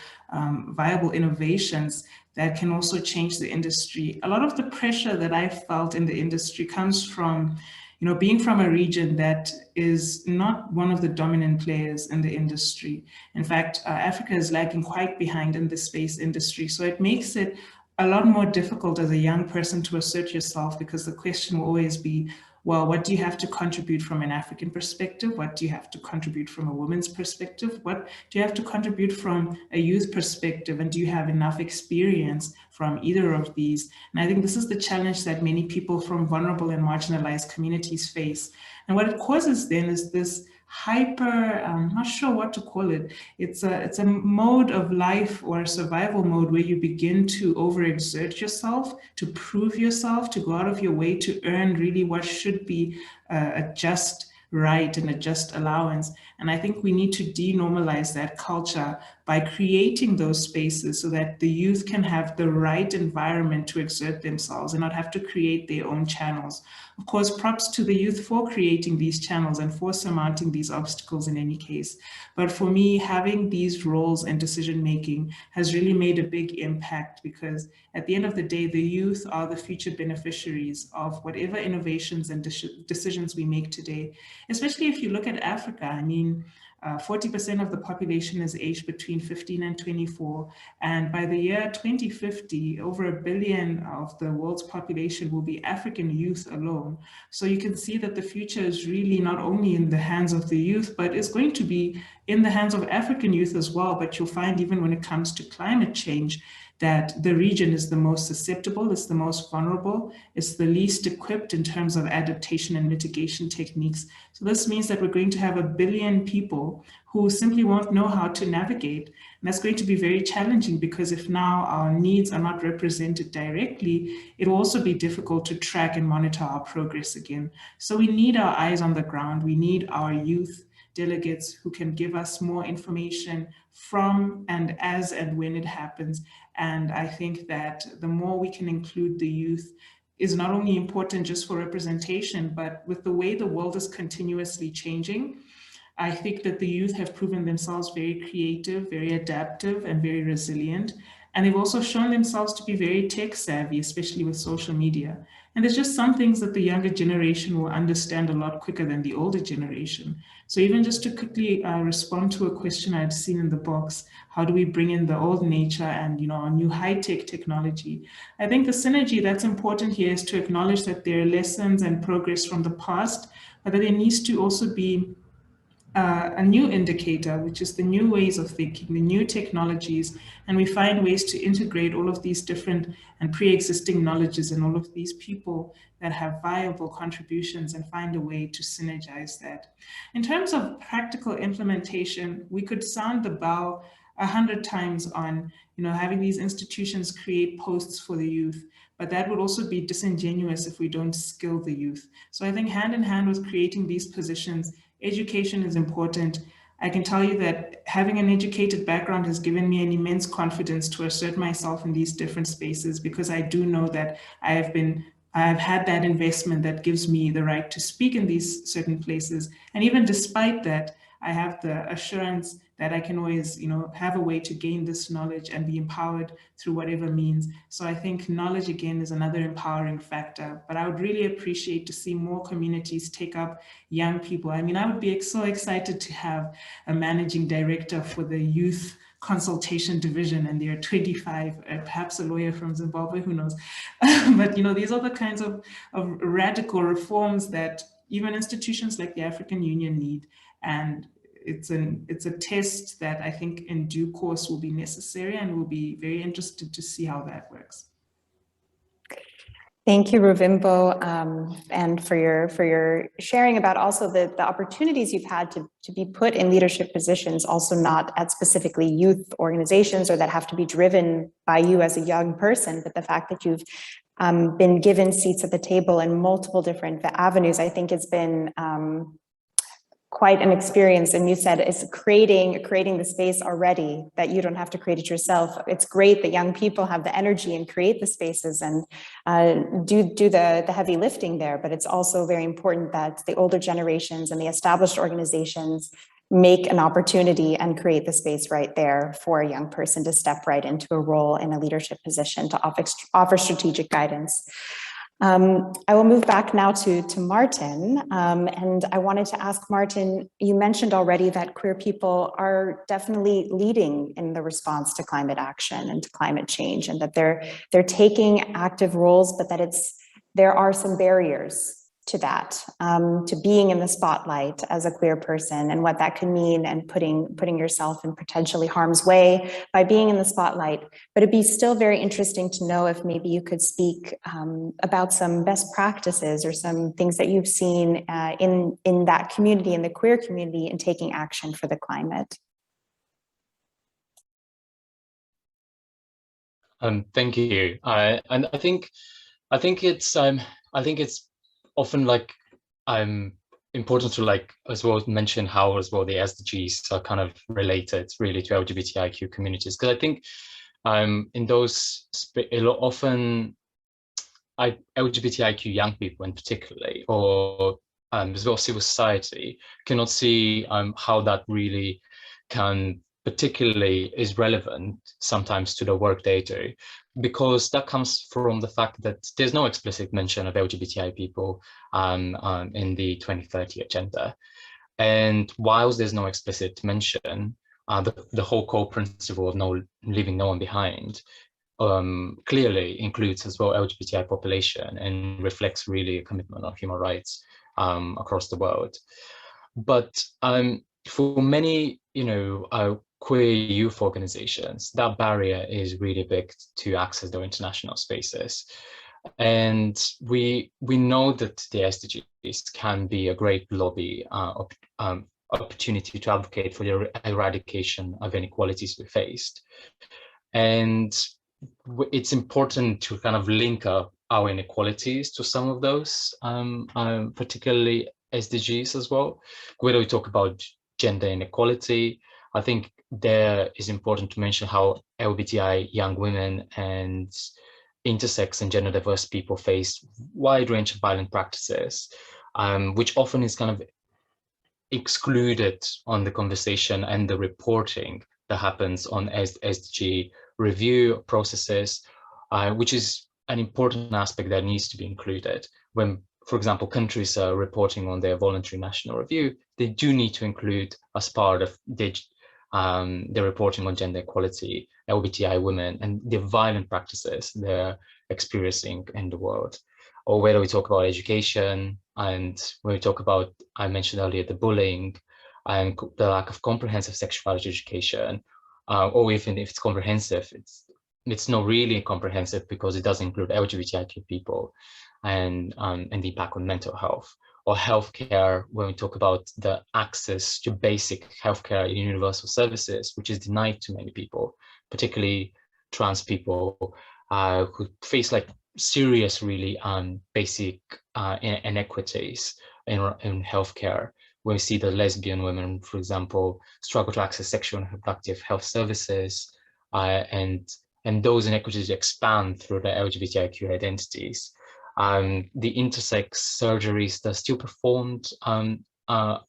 C: viable innovations that can also change the industry. A lot of the pressure that I felt in the industry comes from, you know, being from a region that is not one of the dominant players in the industry. In fact, Africa is lagging quite behind in the space industry. So it makes it a lot more difficult as a young person to assert yourself, because the question will always be, well, what do you have to contribute from an African perspective? What do you have to contribute from a woman's perspective? What do you have to contribute from a youth perspective? And do you have enough experience from either of these? And I think this is the challenge that many people from vulnerable and marginalized communities face. And what it causes then is this hyper, I'm not sure what to call it. It's a mode of life, or a survival mode, where you begin to overexert yourself, to prove yourself, to go out of your way to earn really what should be a just right and a just allowance. And I think we need to denormalize that culture by creating those spaces so that the youth can have the right environment to exert themselves and not have to create their own channels. Of course, props to the youth for creating these channels and for surmounting these obstacles in any case. But for me, having these roles and decision-making has really made a big impact, because at the end of the day, the youth are the future beneficiaries of whatever innovations and decisions we make today. Especially if you look at Africa, I mean, 40% of the population is aged between 15 and 24. And by the year 2050, over 1 billion of the world's population will be African youth alone. So you can see that the future is really not only in the hands of the youth, but it's going to be in the hands of African youth as well. But you'll find even when it comes to climate change, that the region is the most susceptible, it's the most vulnerable, it's the least equipped in terms of adaptation and mitigation techniques. So this means that we're going to have 1 billion people who simply won't know how to navigate. And that's going to be very challenging, because if now our needs are not represented directly, it will also be difficult to track and monitor our progress again. So we need our eyes on the ground. We need our youth delegates who can give us more information from and as and when it happens. And I think that the more we can include the youth is not only important just for representation, but with the way the world is continuously changing, I think that the youth have proven themselves very creative, very adaptive, and very resilient. And they've also shown themselves to be very tech savvy, especially with social media. And there's just some things that the younger generation will understand a lot quicker than the older generation. So even just to quickly respond to a question I'd seen in the box, how do we bring in the old nature and a new high-tech technology? I think the synergy that's important here is to acknowledge that there are lessons and progress from the past, but that there needs to also be a new indicator, which is the new ways of thinking, the new technologies, and we find ways to integrate all of these different and pre-existing knowledges and all of these people that have viable contributions, and find a way to synergize that. In terms of practical implementation, we could sound the bell 100 times on having these institutions create posts for the youth, but that would also be disingenuous if we don't skill the youth. So I think hand in hand with creating these positions, education is important. I can tell you that having an educated background has given me an immense confidence to assert myself in these different spaces, because I do know that I've had that investment that gives me the right to speak in these certain places. And even despite that, I have the assurance that I can always, have a way to gain this knowledge and be empowered through whatever means. So I think knowledge, again, is another empowering factor. But I would really appreciate to see more communities take up young people. I mean, I would be so excited to have a managing director for the youth consultation division, and there are 25, perhaps a lawyer from Zimbabwe, who knows. But these are the kinds of radical reforms that even institutions like the African Union need. And it's a test that I think in due course will be necessary, and we'll be very interested to see how that works.
A: Thank you, Ruvimbo, and for your sharing about also the opportunities you've had to be put in leadership positions, also not at specifically youth organizations or that have to be driven by you as a young person, but the fact that you've been given seats at the table in multiple different avenues, I think has been quite an experience. And you said it's creating the space already, that you don't have to create it yourself. It's great that young people have the energy and create the spaces and do the heavy lifting there, but it's also very important that the older generations and the established organizations make an opportunity and create the space right there for a young person to step right into a role in a leadership position to offer strategic guidance. I will move back now to Martin, and I wanted to ask Martin, you mentioned already that queer people are definitely leading in the response to climate action and to climate change, and that they're taking active roles, but that there are some barriers to that, to being in the spotlight as a queer person, and what that could mean, and putting yourself in potentially harm's way by being in the spotlight. But it'd be still very interesting to know if maybe you could speak about some best practices or some things that you've seen in that community, in the queer community, in taking action for the climate.
D: Thank you. And I think it's often important to as well mention how as well the SDGs are kind of related really to LGBTIQ communities, because I think in those often LGBTIQ young people in particularly, or as well civil society, cannot see how that really particularly is relevant sometimes to the work they do, because that comes from the fact that there's no explicit mention of LGBTI people in the 2030 agenda. And whilst there's no explicit mention, the whole core principle of leaving no one behind clearly includes as well LGBTI population and reflects really a commitment of human rights across the world. But for many, queer youth organizations, that barrier is really big to access their international spaces. And we know that the SDGs can be a great lobby opportunity to advocate for the eradication of inequalities we faced. And it's important to kind of link up our inequalities to some of those, particularly SDGs as well. Whether we talk about gender inequality, I think there is important to mention how LGBTI young women and intersex and gender diverse people face wide range of violent practices, which often is kind of excluded on the conversation and the reporting that happens on SDG review processes, which is an important aspect that needs to be included. When, for example, countries are reporting on their voluntary national review, they do need to include as part of their reporting on gender equality, LGBTI women, and the violent practices they're experiencing in the world. Or whether we talk about education, and when we talk about, I mentioned earlier, the bullying and the lack of comprehensive sexuality education, or even if it's comprehensive, it's not really comprehensive because it doesn't include LGBTIQ people, and the impact on mental health. Or healthcare, when we talk about the access to basic healthcare and universal services, which is denied to many people, particularly trans people, who face like serious, really basic inequities in healthcare. When we see the lesbian women, for example, struggle to access sexual and reproductive health services, and those inequities expand through the LGBTIQ identities. The intersex surgeries that are still performed,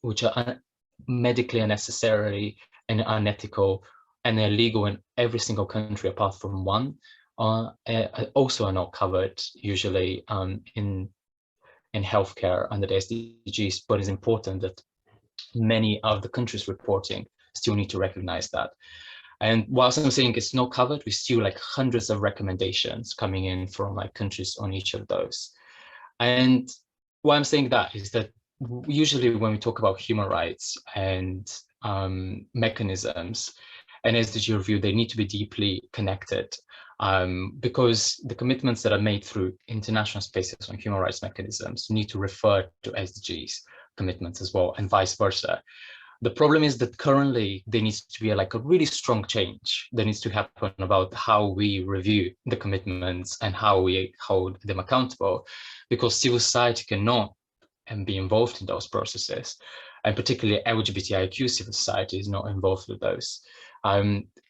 D: which are medically unnecessary and unethical and illegal in every single country apart from one, also are not covered usually in healthcare under the SDGs, but it's important that many of the countries reporting still need to recognize that. And whilst I'm saying it's not covered, we still like hundreds of recommendations coming in from like countries on each of those. And why I'm saying that is that usually when we talk about human rights and mechanisms and SDG review, they need to be deeply connected, because the commitments that are made through international spaces on human rights mechanisms need to refer to SDGs commitments as well, and vice versa. The problem is that currently there needs to be a really strong change that needs to happen about how we review the commitments and how we hold them accountable, because civil society cannot be involved in those processes, and particularly LGBTIQ civil society is not involved with those.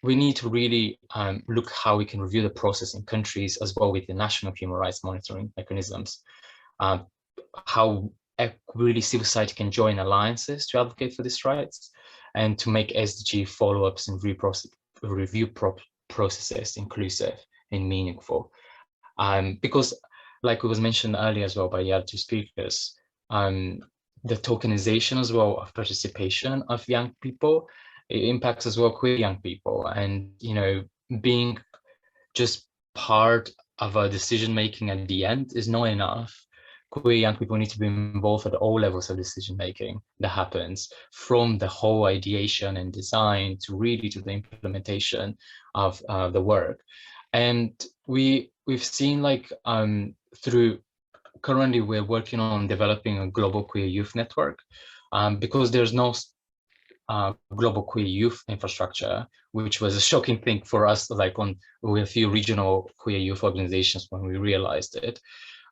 D: We need to really look how we can review the process in countries as well with the national human rights monitoring mechanisms, how really civil society can join alliances to advocate for these rights, and to make SDG follow-ups and review processes inclusive and meaningful. Because like it was mentioned earlier as well by the other two speakers, the tokenization as well of participation of young people, it impacts as well queer young people, and being just part of a decision making at the end is not enough. Queer young people need to be involved at all levels of decision making that happens, from the whole ideation and design to really to the implementation of the work. And we've seen through, currently we're working on developing a global queer youth network, because there's no global queer youth infrastructure, which was a shocking thing for us, with a few regional queer youth organizations when we realized it.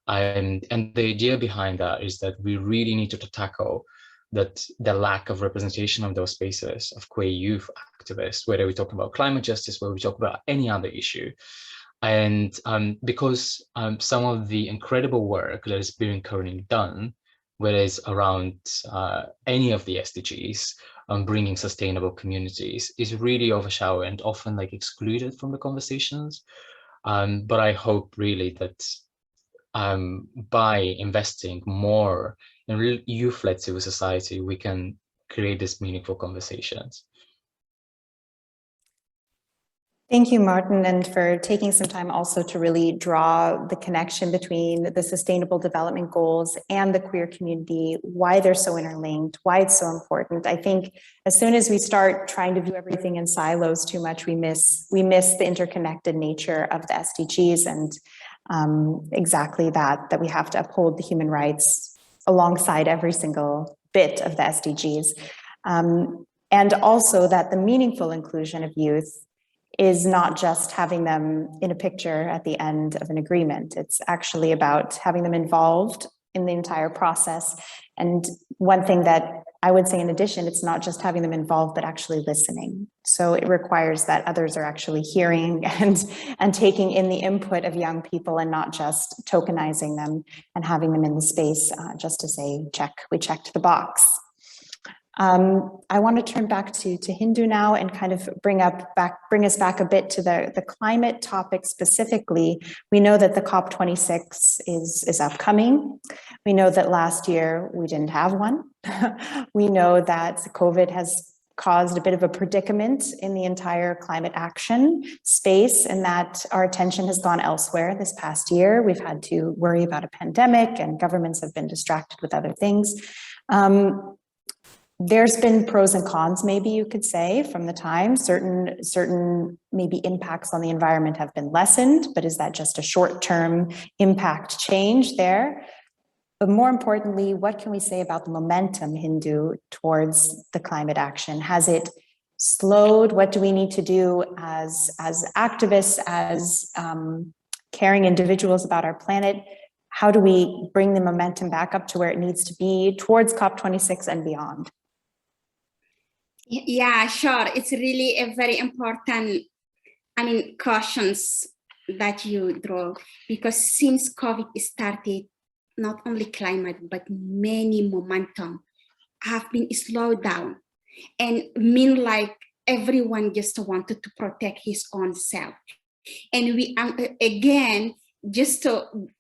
D: And the idea behind that is that we really need to tackle the lack of representation of those spaces of queer youth activists, whether we talk about climate justice, whether we talk about any other issue. And because some of the incredible work that is being currently done, whether it's around any of the SDGs, bringing sustainable communities, is really overshadowed and often excluded from the conversations. But I hope really that by investing more in youth-led civil society, we can create these meaningful conversations.
A: Thank you, Martin, and for taking some time also to really draw the connection between the Sustainable Development Goals and the queer community, why they're so interlinked, why it's so important. I think as soon as we start trying to view everything in silos too much, we miss the interconnected nature of the SDGs and exactly that we have to uphold the human rights alongside every single bit of the SDGs. And also that the meaningful inclusion of youth is not just having them in a picture at the end of an agreement. It's actually about having them involved in the entire process. And one thing that I would say in addition, it's not just having them involved, but actually listening. So it requires that others are actually hearing and taking in the input of young people and not just tokenizing them and having them in the space just to say, check, we checked the box. I want to turn back to Hindou now and kind of bring us back a bit to the climate topic specifically. We know that the COP26 is upcoming. We know that last year we didn't have one. We know that COVID has caused a bit of a predicament in the entire climate action space and that our attention has gone elsewhere this past year. We've had to worry about a pandemic and governments have been distracted with other things. There's been pros and cons, maybe you could say, from the time. Certain maybe impacts on the environment have been lessened, but is that just a short-term impact change there? But more importantly, what can we say about the momentum, Hindou, towards the climate action? Has it slowed? What do we need to do as activists, as caring individuals about our planet? How do we bring the momentum back up to where it needs to be towards COP26 and beyond?
B: Yeah, sure. It's really a very important, questions that you draw, because since COVID started, not only climate, but many momentum have been slowed down. And like everyone just wanted to protect his own self. And we, again, just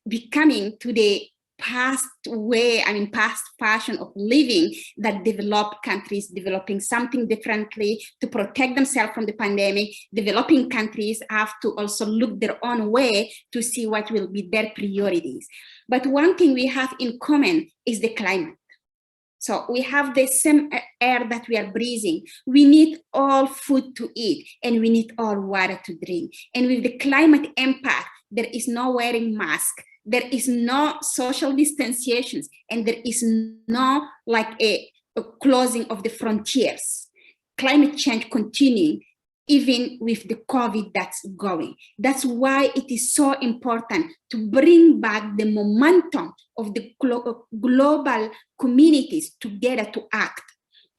B: becoming to the past way, past fashion of living that developed countries developing something differently to protect themselves from the pandemic. Developing countries have to also look their own way to see what will be their priorities. But one thing we have in common is the climate. So we have the same air that we are breathing. We need all food to eat and we need all water to drink. And with the climate impact, there is no wearing mask. There is no social distanciations, and there is no a closing of the frontiers. Climate change continuing, even with the COVID that's going. That's why it is so important to bring back the momentum of the global communities together to act.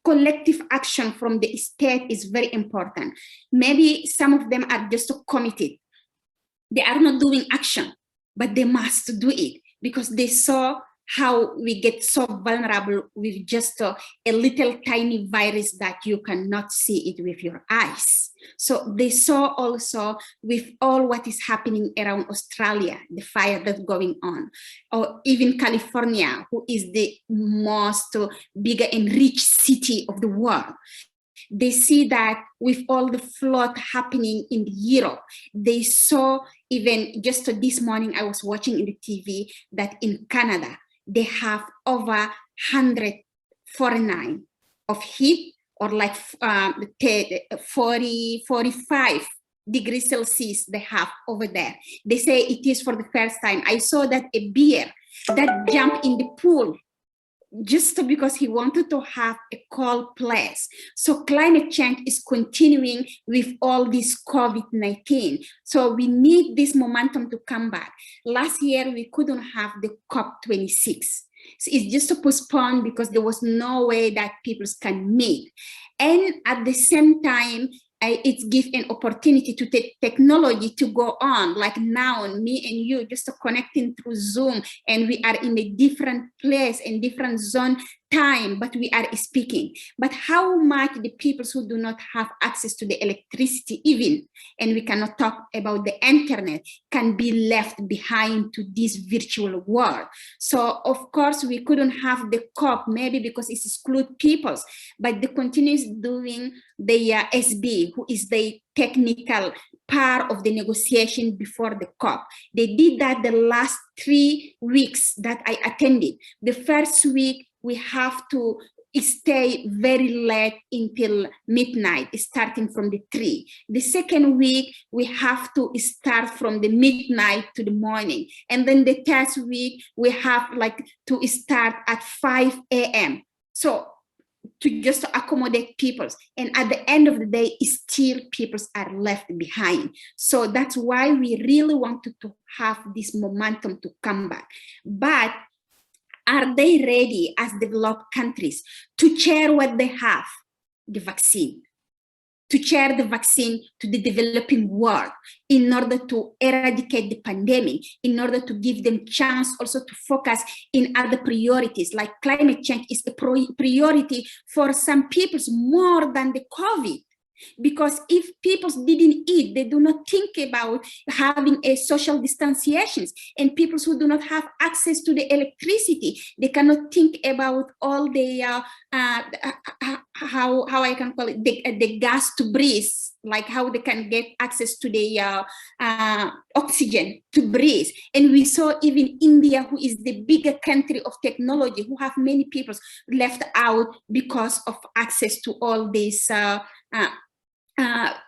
B: Collective action from the state is very important. Maybe some of them are just committed. They are not doing action, but they must do it because they saw how we get so vulnerable with just a little tiny virus that you cannot see it with your eyes. So they saw also with all what is happening around Australia, the fire that's going on, or even California, who is the most bigger and rich city of the world. They see that with all the flood happening in Europe, they saw even just this morning, I was watching in the TV that in Canada, they have over 149 of heat or 40, 45 degrees Celsius they have over there. They say it is for the first time. I saw that a bear that jumped in the pool just because he wanted to have a cold place. So climate change is continuing with all this COVID-19. So we need this momentum to come back. Last year, we couldn't have the COP26. So it's just postponed because there was no way that people can meet. And at the same time, it gives an opportunity to take technology to go on, like now, me and you just connecting through Zoom, and we are in a different place and different zone time, but we are speaking. But how much the people who do not have access to the electricity even, and we cannot talk about the internet, can be left behind to this virtual world. So of course we couldn't have the COP, maybe because it excludes peoples, but the continues doing the SB, who is the technical part of the negotiation before the COP. They did that the last 3 weeks that I attended. The first week, we have to stay very late until midnight, starting from the 3. The second week, we have to start from the midnight to the morning. And then the third week, we have like to start at 5 a.m. So to just accommodate people. And at the end of the day, still people are left behind. So that's why we really wanted to have this momentum to come back. But are they ready as developed countries to share what they have, the vaccine, to share the vaccine to the developing world in order to eradicate the pandemic, in order to give them chance also to focus in other priorities, like climate change is a priority for some peoples more than the COVID. Because if people didn't eat, they do not think about having a social distanciations, and people who do not have access to the electricity, they cannot think about all the how I can call it the gas to breathe, like how they can get access to the oxygen to breathe. And we saw even India, who is the bigger country of technology, who have many people left out because of access to all these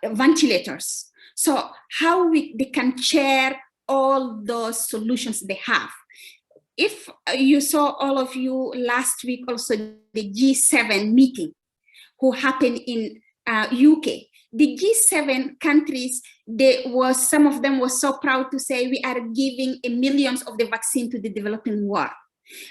B: ventilators. So how they can share all those solutions they have. If you saw, all of you, last week also the G7 meeting who happened in UK, the G7 countries, some of them were so proud to say we are giving millions of the vaccine to the developing world.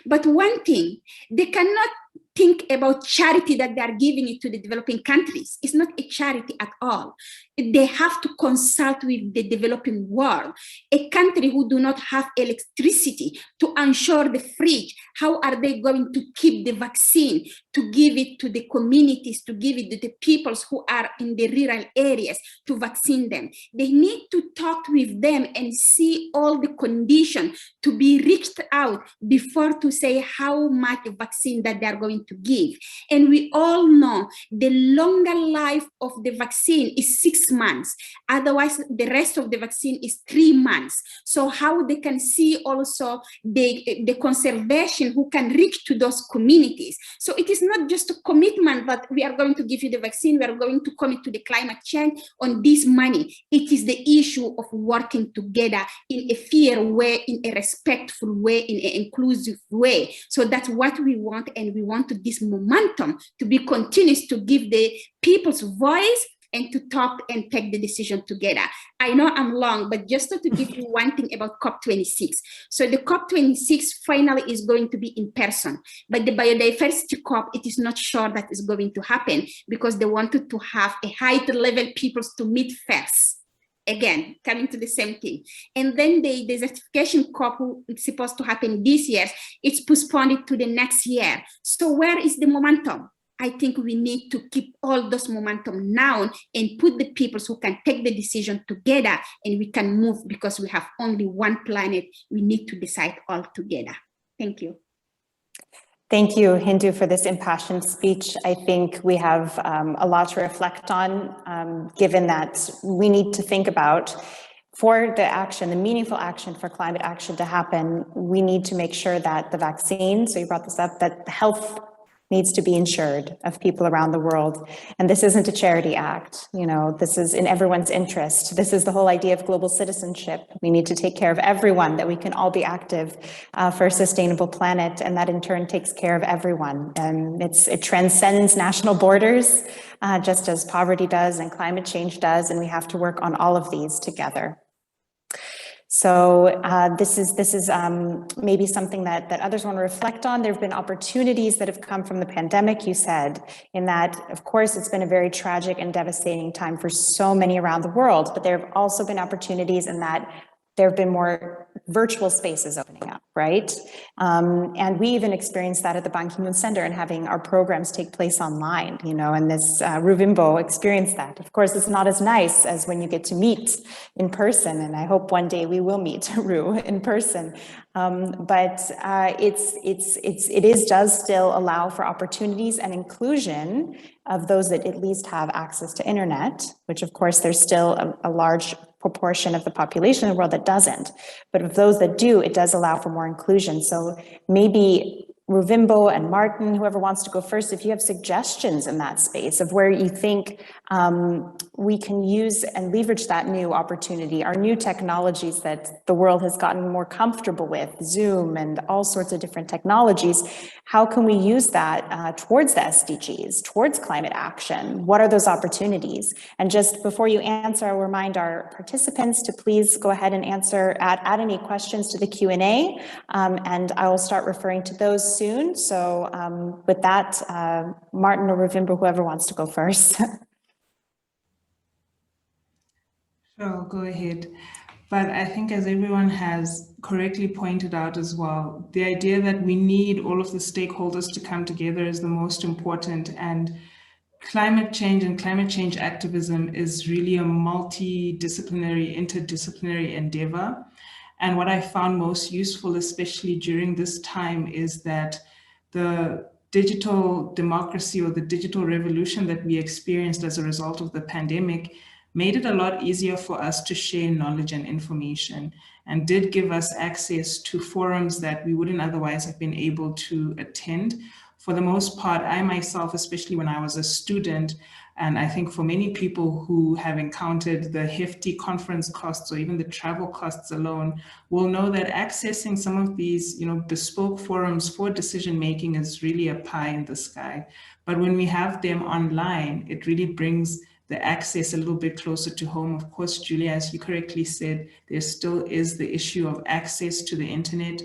B: But one thing, they cannot think about charity that they are giving it to the developing countries. It's not a charity at all. They have to consult with the developing world. A country who do not have electricity to ensure the fridge, how are they going to keep the vaccine, to give it to the communities, to give it to the peoples who are in the rural areas, to vaccine them? They need to talk with them and see all the conditions to be reached out before to say how much vaccine that they are going to give. And we all know the longer life of the vaccine is 6 months. Otherwise, the rest of the vaccine is 3 months. So how they can see also the conservation who can reach to those communities. So it is not just a commitment that we are going to give you the vaccine, we are going to commit to the climate change on this money. It is the issue of working together in a fair way, in a respectful way, in an inclusive way. So that's what we want, and we want this momentum to be continuous, to give the people's voice and to talk and take the decision together. I know I'm long, but just to give you one thing about COP26. So the COP26 finally is going to be in person, but the biodiversity COP, it is not sure that is going to happen because they wanted to have a high level peoples to meet first. Again, coming to the same thing. And then the desertification COP, who is supposed to happen this year, it's postponed to the next year. So where is the momentum? I think we need to keep all those momentum now and put the people who can take the decision together, and we can move, because we have only one planet. We need to decide all together. Thank you.
A: Thank you, Hindou, for this impassioned speech. I think we have a lot to reflect on, given that we need to think about, for the action, the meaningful action for climate action to happen, we need to make sure that the vaccine, so you brought this up, that health needs to be ensured of people around the world. And this isn't a charity act, you know, this is in everyone's interest. This is the whole idea of global citizenship. We need to take care of everyone, that we can all be active for a sustainable planet, and that in turn takes care of everyone. And it transcends national borders, just as poverty does and climate change does, and we have to work on all of these together. So this is maybe something that others want to reflect on. There have been opportunities that have come from the pandemic, you said, in that, of course, it's been a very tragic and devastating time for so many around the world, but there have also been opportunities in that there have been more virtual spaces opening up. right? And we even experienced that at the Ban Ki-moon Center and having our programs take place online, you know, and this Ruvimbo experienced that. Of course, it's not as nice as when you get to meet in person, and I hope one day we will meet Ru in person. But it does still allow for opportunities and inclusion of those that at least have access to internet, which of course there's still a large proportion of the population in the world that doesn't. But of those that do, it does allow for more inclusion. So maybe Ruvimbo and Martin, whoever wants to go first, if you have suggestions in that space of where you think we can use and leverage that new opportunity, our new technologies that the world has gotten more comfortable with, Zoom and all sorts of different technologies, how can we use that towards the SDGs, towards climate action? What are those opportunities? And just before you answer, I'll remind our participants to please go ahead and add any questions to the Q&A, and I will start referring to those soon. So with that, Martin or Ruvimbo, whoever wants to go first.
C: Sure, I'll go ahead. But I think, as everyone has correctly pointed out as well, the idea that we need all of the stakeholders to come together is the most important. And climate change and climate change activism is really a multidisciplinary, interdisciplinary endeavor. And what I found most useful, especially during this time, is that the digital democracy or the digital revolution that we experienced as a result of the pandemic made it a lot easier for us to share knowledge and information, and did give us access to forums that we wouldn't otherwise have been able to attend. For the most part, I myself, especially when I was a student, and I think for many people who have encountered the hefty conference costs or even the travel costs alone, will know that accessing some of these, you know, bespoke forums for decision making is really a pie in the sky. But when we have them online, it really brings the access a little bit closer to home. Of course, Julia, as you correctly said, there still is the issue of access to the internet.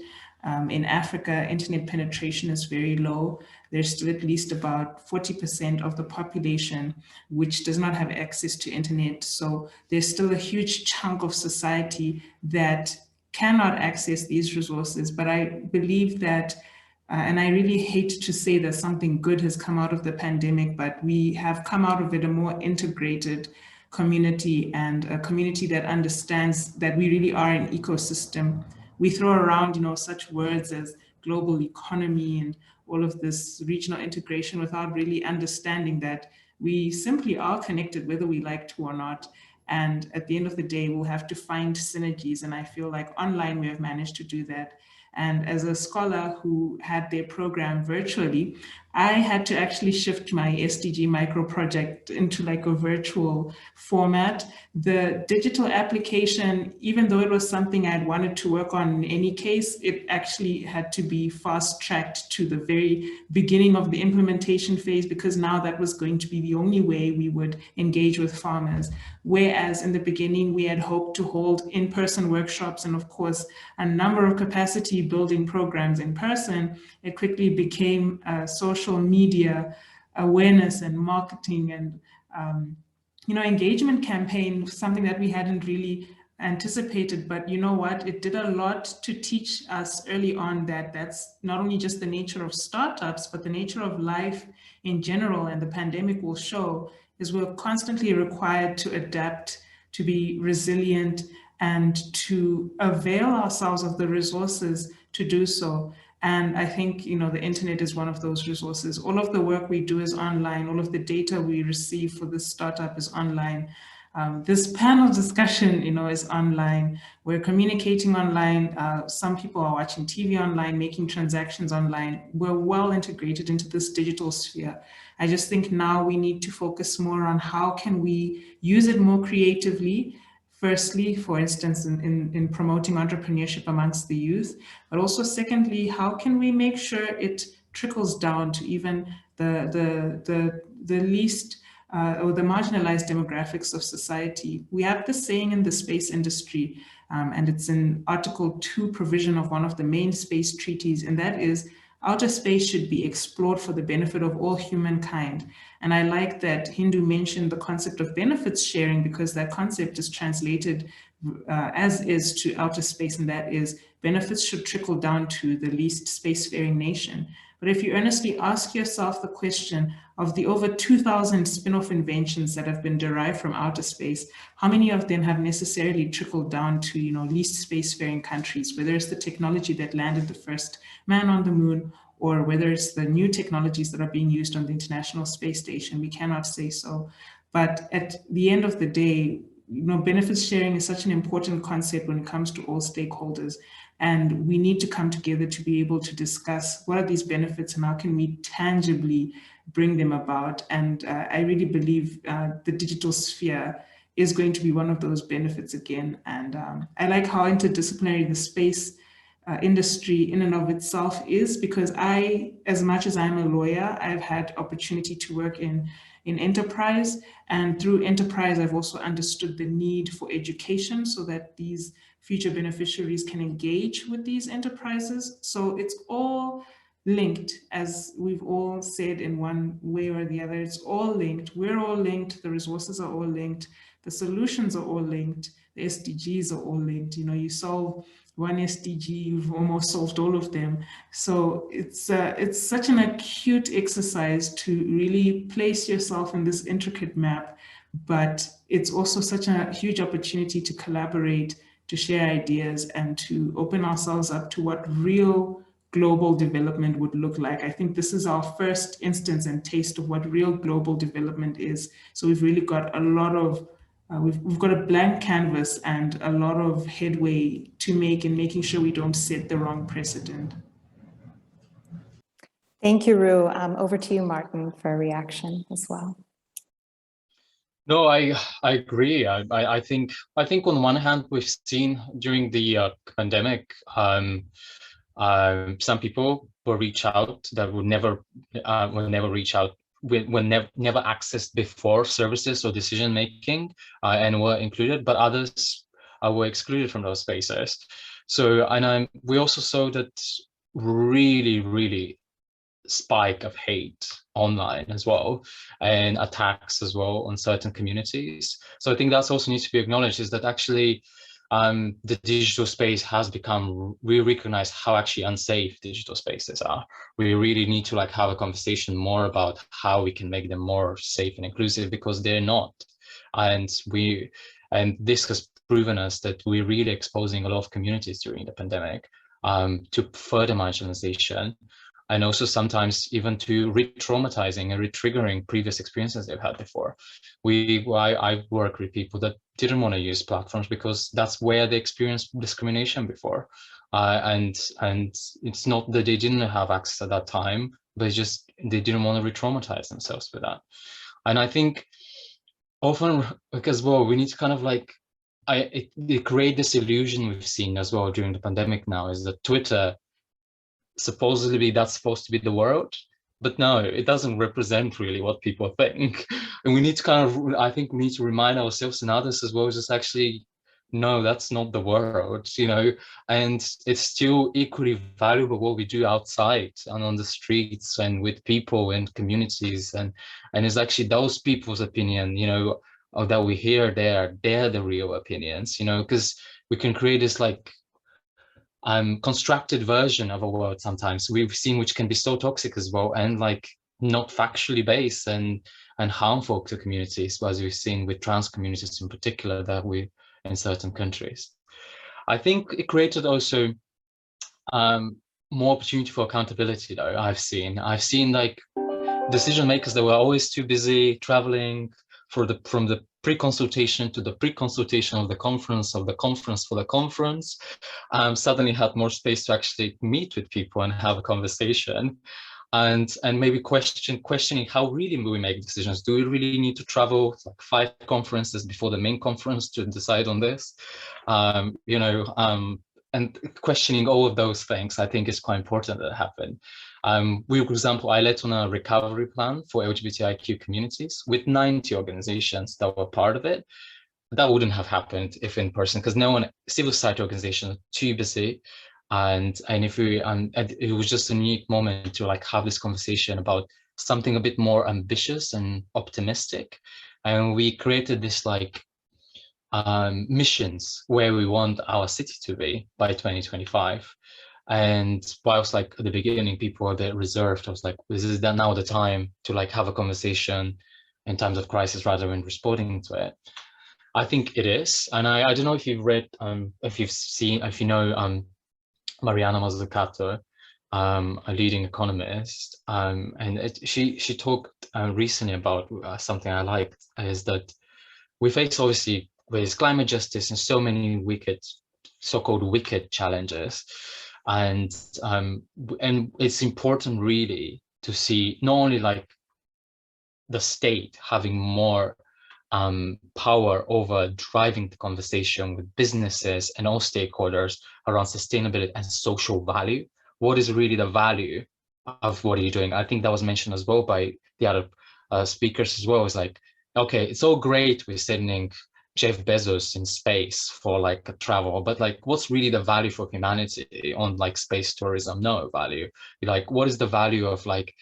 C: In Africa, internet penetration is very low. There's still at least about 40% of the population which does not have access to internet. So there's still a huge chunk of society that cannot access these resources. But I believe that, and I really hate to say that something good has come out of the pandemic, but we have come out of it a more integrated community, and a community that understands that we really are an ecosystem. We throw around, you know, such words as global economy and all of this regional integration without really understanding that we simply are connected, whether we like to or not. And at the end of the day, we'll have to find synergies. And I feel like online we have managed to do that. And as a scholar who had their program virtually, I had to actually shift my SDG Micro-Project into like a virtual format. The digital application, even though it was something I'd wanted to work on in any case, it actually had to be fast-tracked to the very beginning of the implementation phase, because now that was going to be the only way we would engage with farmers. Whereas in the beginning, we had hoped to hold in-person workshops and, of course, a number of capacity building programs in person. It quickly became social media awareness and marketing and you know, engagement campaign, something that we hadn't really anticipated. But you know what, it did a lot to teach us early on that that's not only just the nature of startups, but the nature of life in general, and the pandemic will show, is we're constantly required to adapt, to be resilient, and to avail ourselves of the resources to do so. And I think, you know, the internet is one of those resources. All of the work we do is online. All of the data we receive for this startup is online. This panel discussion, you know, is online. We're communicating online. Some people are watching TV online, making transactions online. We're well integrated into this digital sphere. I just think now we need to focus more on how can we use it more creatively. Firstly, for instance, in promoting entrepreneurship amongst the youth, but also secondly, how can we make sure it trickles down to even the least or the marginalized demographics of society? We have this saying in the space industry, and it's in Article 2 provision of one of the main space treaties, and that is, outer space should be explored for the benefit of all humankind. And I like that Hindou mentioned the concept of benefits sharing, because that concept is translated as is to outer space, and that is benefits should trickle down to the least spacefaring nation. But if you earnestly ask yourself the question of the over 2,000 spin-off inventions that have been derived from outer space, how many of them have necessarily trickled down to, least spacefaring countries, whether it's the technology that landed the first man on the moon, or whether it's the new technologies that are being used on the International Space Station? We cannot say so. But at the end of the day, benefits sharing is such an important concept when it comes to all stakeholders. And we need to come together to be able to discuss what are these benefits and how can we tangibly bring them about. And I really believe the digital sphere is going to be one of those benefits again. And I like how interdisciplinary the space industry in and of itself is, because as much as I'm a lawyer, I've had opportunity to work in enterprise, and through enterprise, I've also understood the need for education so that these future beneficiaries can engage with these enterprises. So it's all linked, as we've all said in one way or the other. It's all linked. We're all linked. The resources are all linked. The solutions are all linked. The SDGs are all linked. You solve one SDG, you've almost solved all of them. So it's such an acute exercise to really place yourself in this intricate map, but it's also such a huge opportunity to collaborate, to share ideas, and to open ourselves up to what real global development would look like. I think this is our first instance and taste of what real global development is. So we've really got a lot of we've got a blank canvas and a lot of headway to make in making sure we don't set the wrong precedent.
A: Thank you, Ru. Over to you, Martin, for a reaction as well.
D: No, I agree. I think on one hand, we've seen during the pandemic, some people will reach out that would never reach out, were never accessed before services or decision making, and were included, but others were excluded from those spaces. So, and we also saw that really spike of hate online as well, and attacks as well on certain communities. So I think that's also needs to be acknowledged, is that actually the digital space has become, we recognize how actually unsafe digital spaces are. We really need to have a conversation more about how we can make them more safe and inclusive, because they're not. And this has proven us that we're really exposing a lot of communities during the pandemic to further marginalization, and also sometimes even to re-traumatizing and re-triggering previous experiences they've had before. I work with people that didn't want to use platforms because that's where they experienced discrimination before. And it's not that they didn't have access at that time, but it's just they didn't want to re-traumatize themselves with that. And I think often, because we need to kind of they create this illusion we've seen as well during the pandemic now, is that Twitter, supposedly that's supposed to be the world, but no, it doesn't represent really what people think. And we need to I think we need to remind ourselves and others as well, just actually, no, that's not the world, and it's still equally valuable what we do outside and on the streets and with people and communities, and it's actually those people's opinion, that we hear they're the real opinions, because we can create this constructed version of a world sometimes we've seen, which can be so toxic as well, and not factually based and harmful to communities, as we've seen with trans communities in particular that we in certain countries. I think it created also more opportunity for accountability though. I've seen decision makers that were always too busy traveling from the pre-consultation to the pre-consultation of the conference for the conference, suddenly had more space to actually meet with people and have a conversation, and maybe questioning how really we make decisions. Do we really need to travel 5 conferences before the main conference to decide on this? And questioning all of those things, I think, is quite important that happen. For example, I led on a recovery plan for LGBTIQ communities with 90 organizations that were part of it. That wouldn't have happened if in person, because civil society organizations are too busy. And if we, it was just a unique moment to like have this conversation about something a bit more ambitious and optimistic. And we created this like missions where we want our city to be by 2025. And whilst like at the beginning people were a bit reserved, I was like, this is now the time to like have a conversation in times of crisis rather than responding to it. I think it is. And I don't know if you've read, if you've seen, if you know Mariana Mazzucato, a leading economist, and she talked recently about something I liked, is that we face obviously with climate justice and so many wicked, so-called wicked challenges, and it's important really to see not only like the state having more power over driving the conversation with businesses and all stakeholders around sustainability and social value. What is really the value of what are you doing? I think that was mentioned as well by the other speakers as well. It's like, okay, it's all great we're sending Jeff Bezos in space for like a travel, but like what's really the value for humanity on like space tourism? No value. Like what is the value of like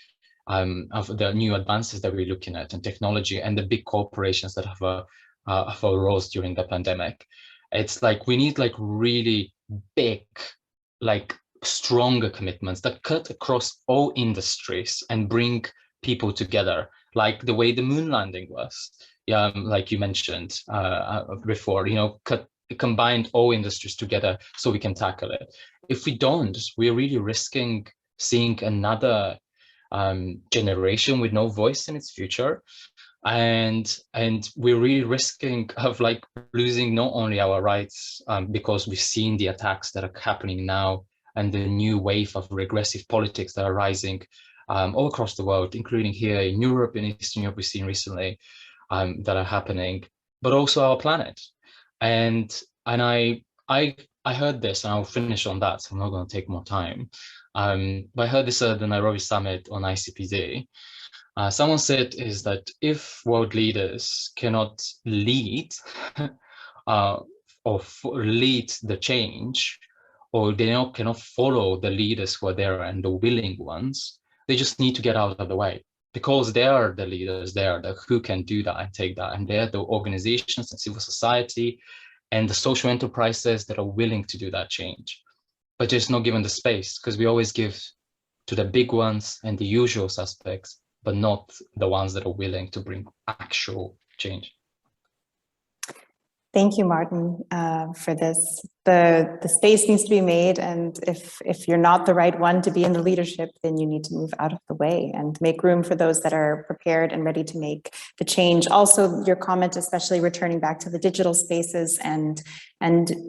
D: of the new advances that we're looking at in technology and the big corporations that have arose during the pandemic? It's like we need like really big, like stronger commitments that cut across all industries and bring people together, like the way the moon landing was. Yeah, like you mentioned before, you know, combined all industries together so we can tackle it. If we don't, we're really risking seeing another generation with no voice in its future, and we're really risking of like losing not only our rights because we've seen the attacks that are happening now and the new wave of regressive politics that are rising all across the world, including here in Europe and Eastern Europe, we've seen recently that are happening, but also our planet. And I heard this, and I'll finish on that, so I'm not going to take more time. But I heard this at the Nairobi summit on ICPD. Someone said is that if world leaders cannot lead or lead the change, or they cannot follow the leaders who are there and the willing ones, they just need to get out of the way, because they are the leaders, they are the who can do that and take that, and they're the organizations and civil society and the social enterprises that are willing to do that change, but just not given the space, because we always give to the big ones and the usual suspects, but not the ones that are willing to bring actual change.
A: Thank you, Martin, for this. The space needs to be made, and if you're not the right one to be in the leadership, then you need to move out of the way and make room for those that are prepared and ready to make the change. Also, your comment, especially returning back to the digital spaces and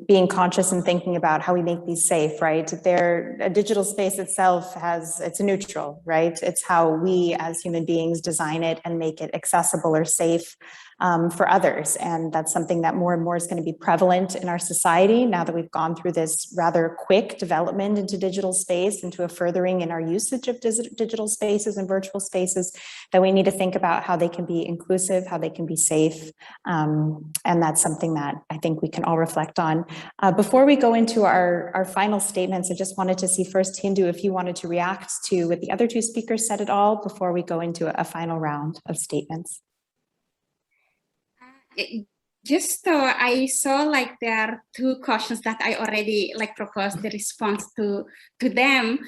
A: being conscious and thinking about how we make these safe, right? A digital space itself it's a neutral, right? It's how we as human beings design it and make it accessible or safe for others. And that's something that more and more is going to be prevalent in our society now that we've gone through this rather quick development into digital space, into a furthering in our usage of digital spaces and virtual spaces, that we need to think about how they can be inclusive, how they can be safe. And that's something that I think we can all reflect on. Before we go into our final statements, I just wanted to see first, Hindou, if you wanted to react to what the other two speakers said at all before we go into a final round of statements.
B: Just I saw like there are two questions that I already like proposed the response to them.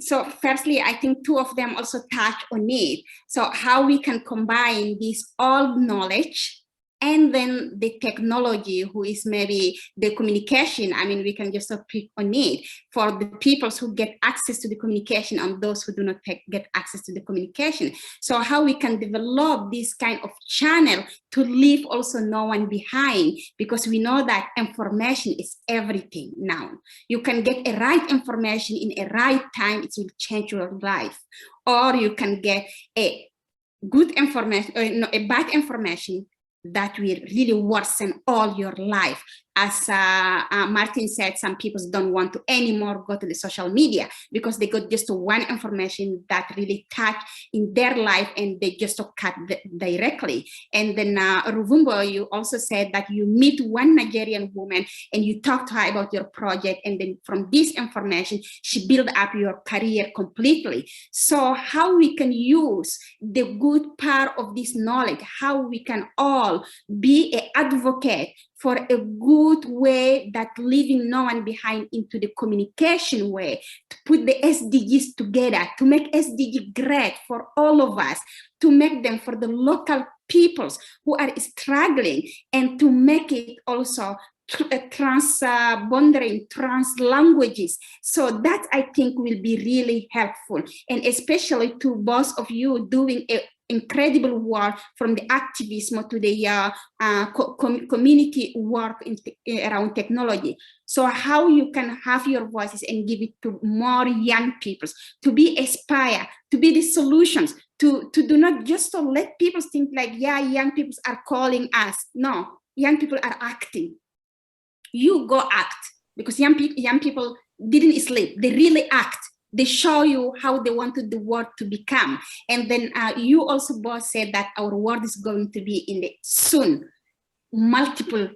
B: So firstly, I think two of them also touch on it. So how we can combine this old knowledge and then the technology, who is maybe the communication. I mean, we can just pick on it for the people who get access to the communication and those who do not get access to the communication. So how we can develop this kind of channel to leave also no one behind, because we know that information is everything now. You can get a right information in a right time, it will change your life. Or you can get a good information, or a bad information that will really worsen all your life. As Martin said, some people don't want to anymore go to the social media because they got just one information that really touch in their life and they just cut directly. And then Ruvimbo, you also said that you meet one Nigerian woman and you talk to her about your project, and then from this information, she build up your career completely. So how we can use the good part of this knowledge, how we can all be an advocate for a good way that leaving no one behind into the communication way, to put the SDGs together, to make SDG great for all of us, to make them for the local peoples who are struggling, and to make it also trans-boundary, trans languages. So that I think will be really helpful, and especially to both of you doing a incredible work from the activism to the community work around technology. So how you can have your voices and give it to more young people to be inspired, to be the solutions, to do not just to let people think like, yeah, young people are calling us. No, young people are acting. You go act, because young people didn't sleep, they really act. They show you how they wanted the world to become. And then you also both said that our world is going to be in the soon, multiple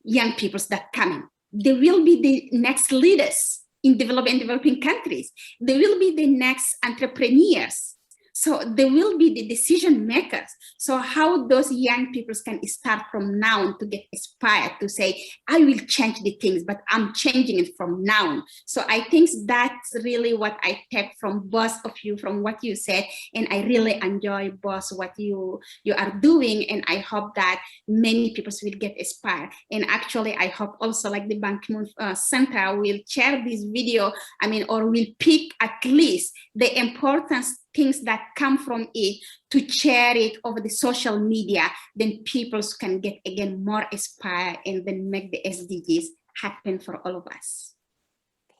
B: young peoples that coming. They will be the next leaders in developing countries. They will be the next entrepreneurs. So they will be the decision makers. So how those young people can start from now to get inspired to say, I will change the things, but I'm changing it from now. So I think that's really what I take from both of you, from what you said. And I really enjoy both what you are doing. And I hope that many people will get inspired. And actually, I hope also like the Ban Ki-moon Center will share this video, or will pick at least the importance things that come from it to share it over the social media, then people can get again more inspired and then make the SDGs happen for all of us.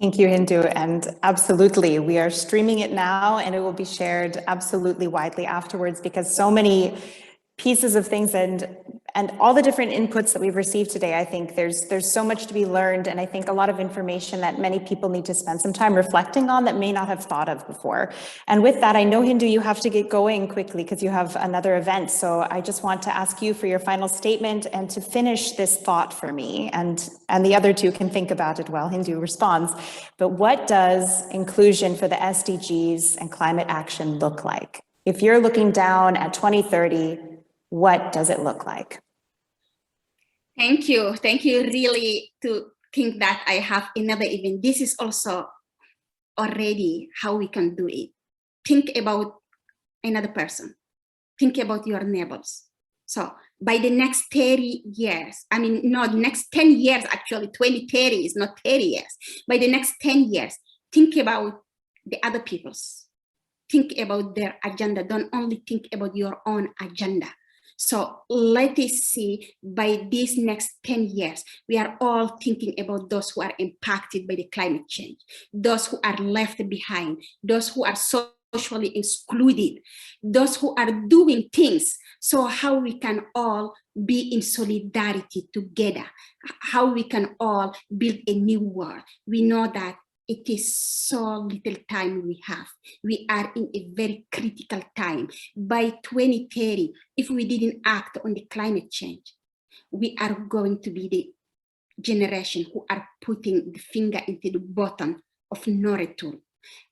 A: Thank you, Hindou, and absolutely, we are streaming it now and it will be shared absolutely widely afterwards, because so many pieces of things and all the different inputs that we've received today, I think there's so much to be learned, and I think a lot of information that many people need to spend some time reflecting on that may not have thought of before. And with that, I know, Hindou, you have to get going quickly because you have another event. So I just want to ask you for your final statement and to finish this thought for me, and the other two can think about it while Hindou responds. But what does inclusion for the SDGs and climate action look like? If you're looking down at 2030, what does it look like?
B: Thank you. Thank you really to think that I have another event. This is also already how we can do it. Think about another person. Think about your neighbors. So by the next 30 years, next 10 years, actually 2030 is not 30 years. By the next 10 years, think about the other people's. Think about their agenda. Don't only think about your own agenda. So let us see, by these next 10 years, we are all thinking about those who are impacted by the climate change, those who are left behind, those who are socially excluded, those who are doing things. So how we can all be in solidarity together, how we can all build a new world. We know that it is so little time we have. We are in a very critical time. By 2030, if we didn't act on the climate change, we are going to be the generation who are putting the finger into the bottom of no return.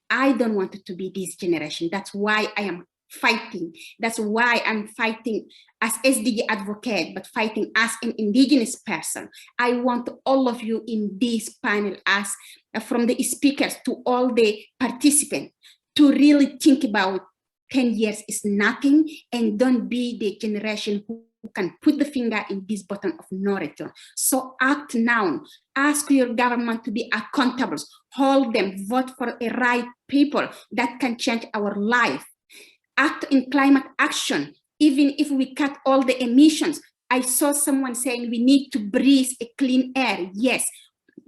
B: I don't want it to be this generation. That's why I am fighting. That's why I'm fighting as SDG advocate, but fighting as an Indigenous person. I want all of you in this panel, as from the speakers to all the participants, to really think about 10 years is nothing, and don't be the generation who can put the finger in this button of no return. So act now. Ask your government to be accountable. Hold them. Vote for the right people that can change our life. Act in climate action, even if we cut all the emissions. I saw someone saying we need to breathe a clean air. Yes,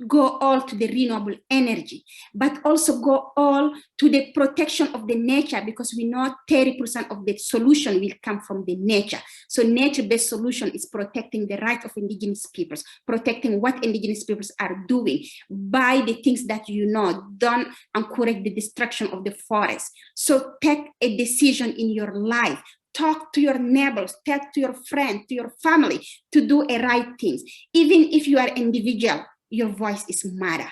B: go all to the renewable energy, but also go all to the protection of the nature, because we know 30% of the solution will come from the nature. So nature-based solution is protecting the right of indigenous peoples, protecting what indigenous peoples are doing by the things that you know, don't encourage the destruction of the forest. So take a decision in your life. Talk to your neighbors, talk to your friends, to your family to do a right things. Even if you are individual, your voice is matter.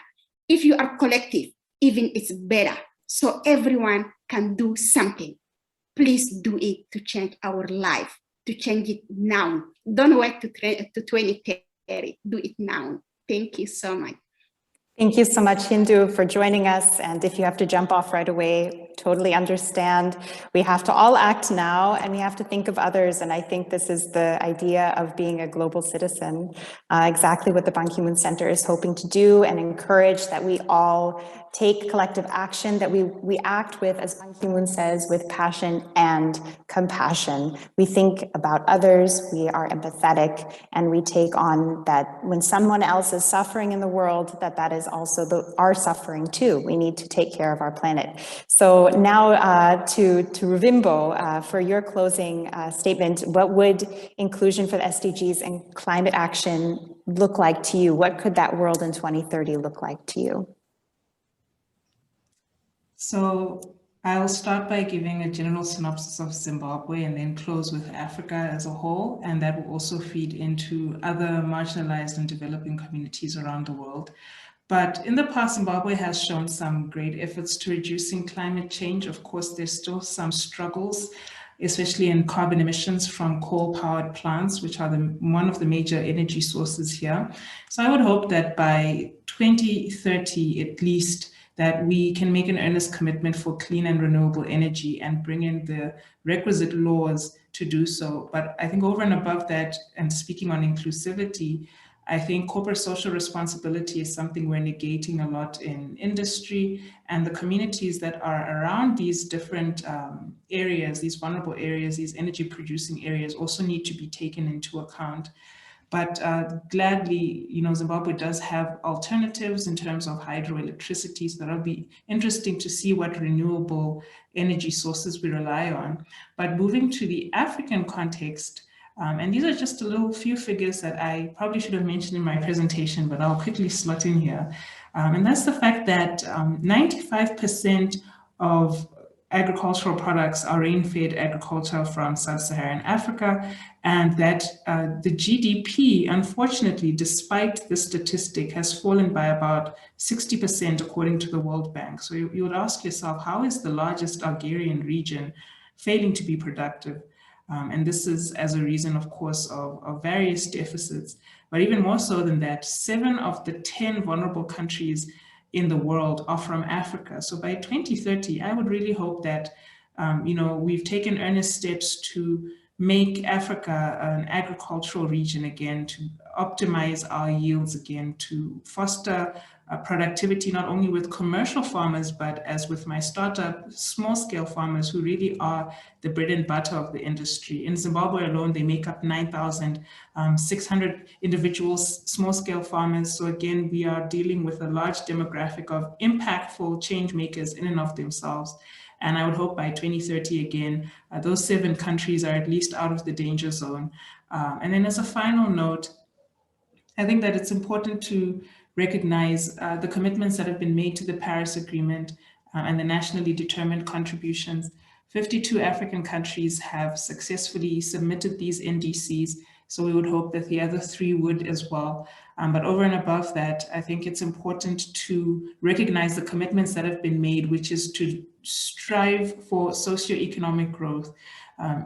B: If you are collective, even it's better. So everyone can do something. Please do it to change our life, to change it now. Don't wait to 2030, do it now. Thank you so much.
A: Thank you so much, Hindou, for joining us. And if you have to jump off right away, totally understand. We have to all act now, and we have to think of others. And I think this is the idea of being a global citizen, exactly what the Ban Ki-moon Center is hoping to do, and encourage that we all take collective action, that we act with, as Ban Ki-moon says, with passion and compassion. We think about others, we are empathetic, and we take on that when someone else is suffering in the world, that is also our suffering too. We need to take care of our planet. So now to Ruvimbo, for your closing statement, what would inclusion for the SDGs and climate action look like to you? What could that world in 2030 look like to you?
C: So I'll start by giving a general synopsis of Zimbabwe and then close with Africa as a whole, and that will also feed into other marginalized and developing communities around the world. But in the past, Zimbabwe has shown some great efforts to reducing climate change. Of course, there's still some struggles, especially in carbon emissions from coal-powered plants, which are one of the major energy sources here. So I would hope that by 2030, at least, that we can make an earnest commitment for clean and renewable energy and bring in the requisite laws to do so. But I think over and above that, and speaking on inclusivity, I think corporate social responsibility is something we're negating a lot in industry, and the communities that are around these different areas, these vulnerable areas, these energy producing areas also need to be taken into account. But gladly, Zimbabwe does have alternatives in terms of hydroelectricity, so that'll be interesting to see what renewable energy sources we rely on. But moving to the African context, and these are just a few figures that I probably should have mentioned in my presentation, but I'll quickly slot in here. And that's the fact that 95% of agricultural products are rain-fed agriculture from sub-Saharan Africa, and that the GDP, unfortunately, despite the statistic, has fallen by about 60% according to the World Bank. So you would ask yourself, how is the largest agrarian region failing to be productive? And this is as a reason, of course, of various deficits. But even more so than that, 7 of the 10 vulnerable countries in the world are from Africa. So by 2030, I would really hope that, we've taken earnest steps to make Africa an agricultural region again, to optimize our yields again, to foster productivity, not only with commercial farmers, but as with my startup, small-scale farmers who really are the bread and butter of the industry. In Zimbabwe alone, they make up 9,600 individuals, small-scale farmers. So again, we are dealing with a large demographic of impactful change makers in and of themselves. And I would hope by 2030, again, those 7 countries are at least out of the danger zone. And then as a final note, I think that it's important to recognize the commitments that have been made to the Paris Agreement and the nationally determined contributions. 52 African countries have successfully submitted these NDCs, so we would hope that the other 3 would as well. But over and above that, I think it's important to recognize the commitments that have been made, which is to strive for socioeconomic growth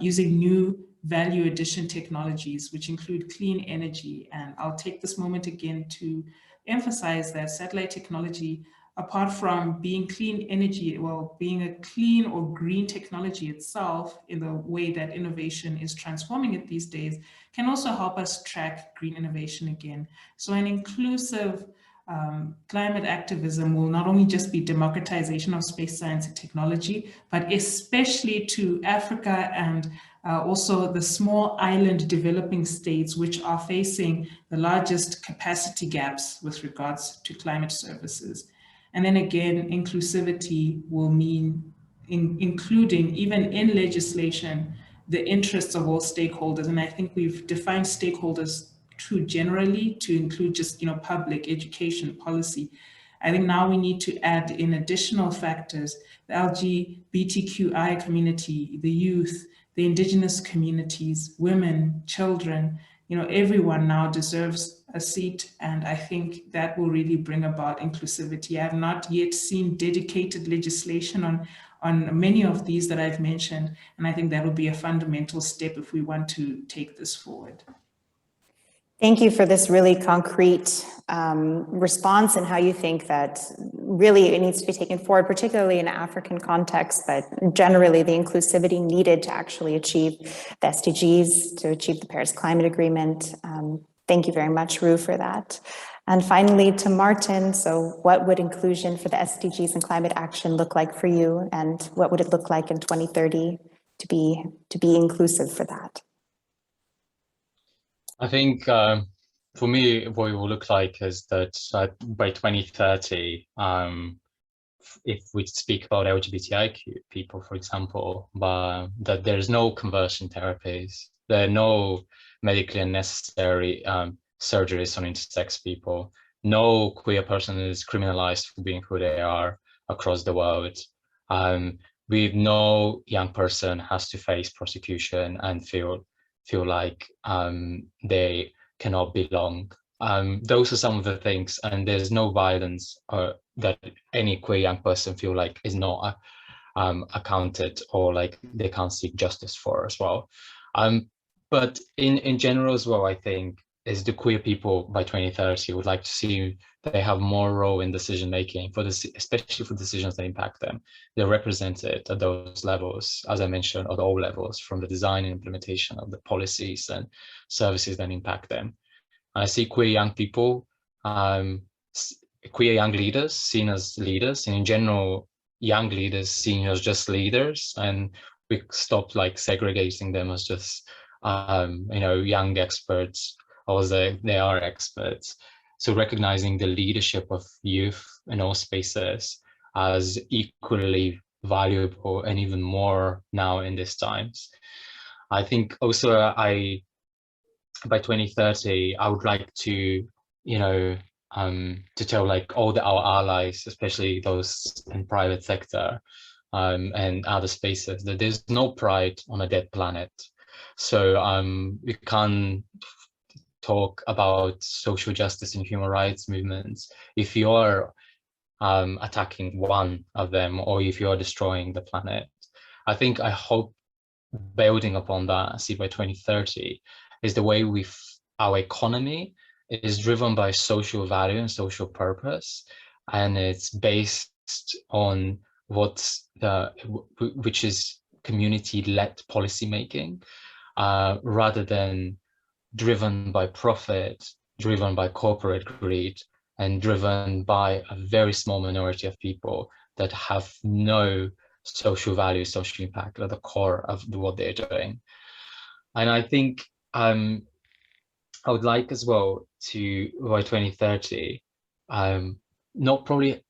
C: using new value addition technologies, which include clean energy. And I'll take this moment again to emphasize that satellite technology, apart from being clean energy, well, being a clean or green technology itself in the way that innovation is transforming it these days, can also help us track green innovation again. So an inclusive climate activism will not only just be democratization of space science and technology, but especially to Africa and Also the small island developing states, which are facing the largest capacity gaps with regards to climate services. And then again, inclusivity will mean including, even in legislation, the interests of all stakeholders. And I think we've defined stakeholders too generally to include just, public education policy. I think now we need to add in additional factors: the LGBTQIA community, the youth, the indigenous communities, women, children. Everyone now deserves a seat, and I think that will really bring about inclusivity. I have not yet seen dedicated legislation on many of these that I've mentioned, and I think that will be a fundamental step if we want to take this forward.
A: Thank you for this really concrete response and how you think that really it needs to be taken forward, particularly in an African context, but generally the inclusivity needed to actually achieve the SDGs, to achieve the Paris Climate Agreement. Thank you very much, Ru, for that. And finally to Martin, so what would inclusion for the SDGs and climate action look like for you? And what would it look like in 2030 to be inclusive for that?
D: I think for me, what it will look like is that by 2030, if we speak about LGBTIQ people, for example, that there's no conversion therapies, there are no medically unnecessary surgeries on intersex people, no queer person is criminalized for being who they are across the world. No young person has to face prosecution and feel like they cannot belong. Those are some of the things, and there's no violence that any queer young person feel like is not accounted or like they can't seek justice for as well. But in general as well, I think is the queer people by 2030 would like to see they have more role in decision making, especially for decisions that impact them. They're represented at those levels, as I mentioned, at all levels, from the design and implementation of the policies and services that impact them. I see queer young people, queer young leaders seen as leaders, and in general, young leaders seen as just leaders, and we stopped like segregating them as just young experts, or they are experts. So recognizing the leadership of youth in all spaces as equally valuable and even more now in these times. I think also by 2030, I would like to, to tell like all our allies, especially those in private sector and other spaces, that there's no pride on a dead planet. So we can't talk about social justice and human rights movements if you're attacking one of them, or if you're destroying the planet. I hope building upon that, see by 2030, is the way our economy is driven by social value and social purpose, and it's based on which is community-led policy making, rather than driven by profit, driven by corporate greed, and driven by a very small minority of people that have no social value, social impact at the core of what they're doing. And I think I would like as well to, by 2030, not probably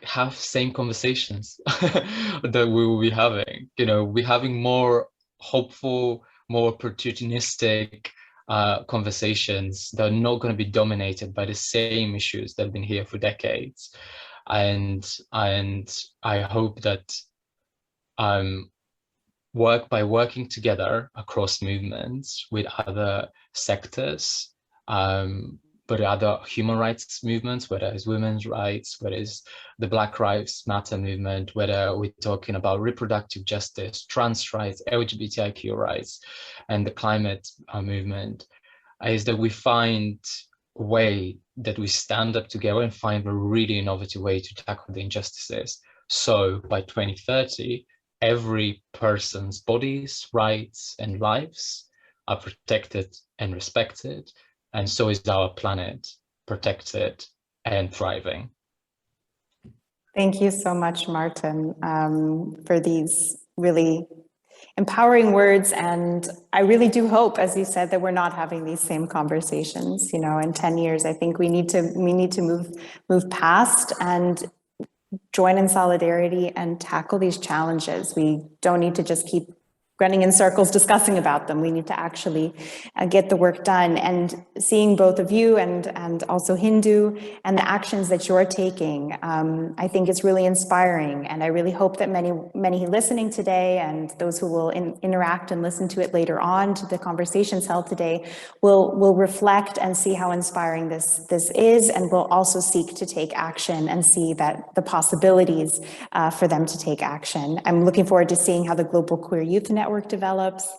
D: have same conversations that we will be having. We're having more hopeful, more opportunistic conversations that are not going to be dominated by the same issues that have been here for decades. And I hope that by working together across movements with other sectors, but other human rights movements, whether it's women's rights, whether it's the Black Lives Matter movement, whether we're talking about reproductive justice, trans rights, LGBTIQ rights, and the climate movement, is that we find a way that we stand up together and find a really innovative way to tackle the injustices. So by 2030, every person's bodies, rights, and lives are protected and respected, and so is our planet protected and thriving.
A: Thank you so much, Martin, for these really empowering words. And I really do hope, as you said, that we're not having these same conversations, you know, in 10 years. I think we need to move past and join in solidarity and tackle these challenges. We don't need to just keep running in circles discussing about them. We need to actually get the work done. And seeing both of you and also Hindou and the actions that you're taking, I think is really inspiring. And I really hope that many listening today and those who will interact and listen to it later on, to the conversations held today, will reflect and see how inspiring this is, and will also seek to take action and see that the possibilities for them to take action. I'm looking forward to seeing how the Global Queer Youth Network develops,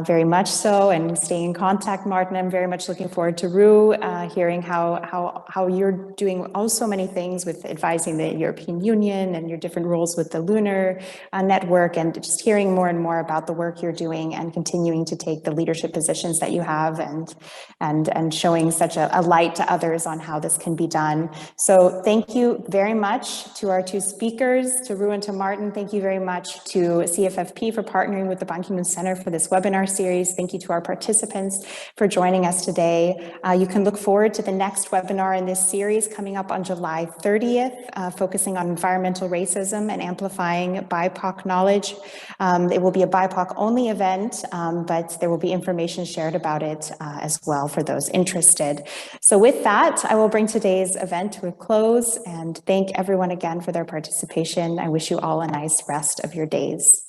A: very much so, and staying in contact, Martin. I'm very much looking forward to Ru, hearing how you're doing so many things with advising the European Union and your different roles with the Lunar Network, and just hearing more and more about the work you're doing and continuing to take the leadership positions that you have, and showing such a light to others on how this can be done. So thank you very much to our two speakers, to Ru and to Martin. Thank you very much to CFFP for partnering with the Ban Ki-moon Center for this webinar series. Thank you to our participants for joining us today. You can look forward to the next webinar in this series coming up on July 30th, focusing on environmental racism and amplifying BIPOC knowledge. It will be a BIPOC only event, but there will be information shared about it as well for those interested. So with that, I will bring today's event to a close and thank everyone again for their participation. I wish you all a nice rest of your days.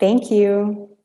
A: Thank you.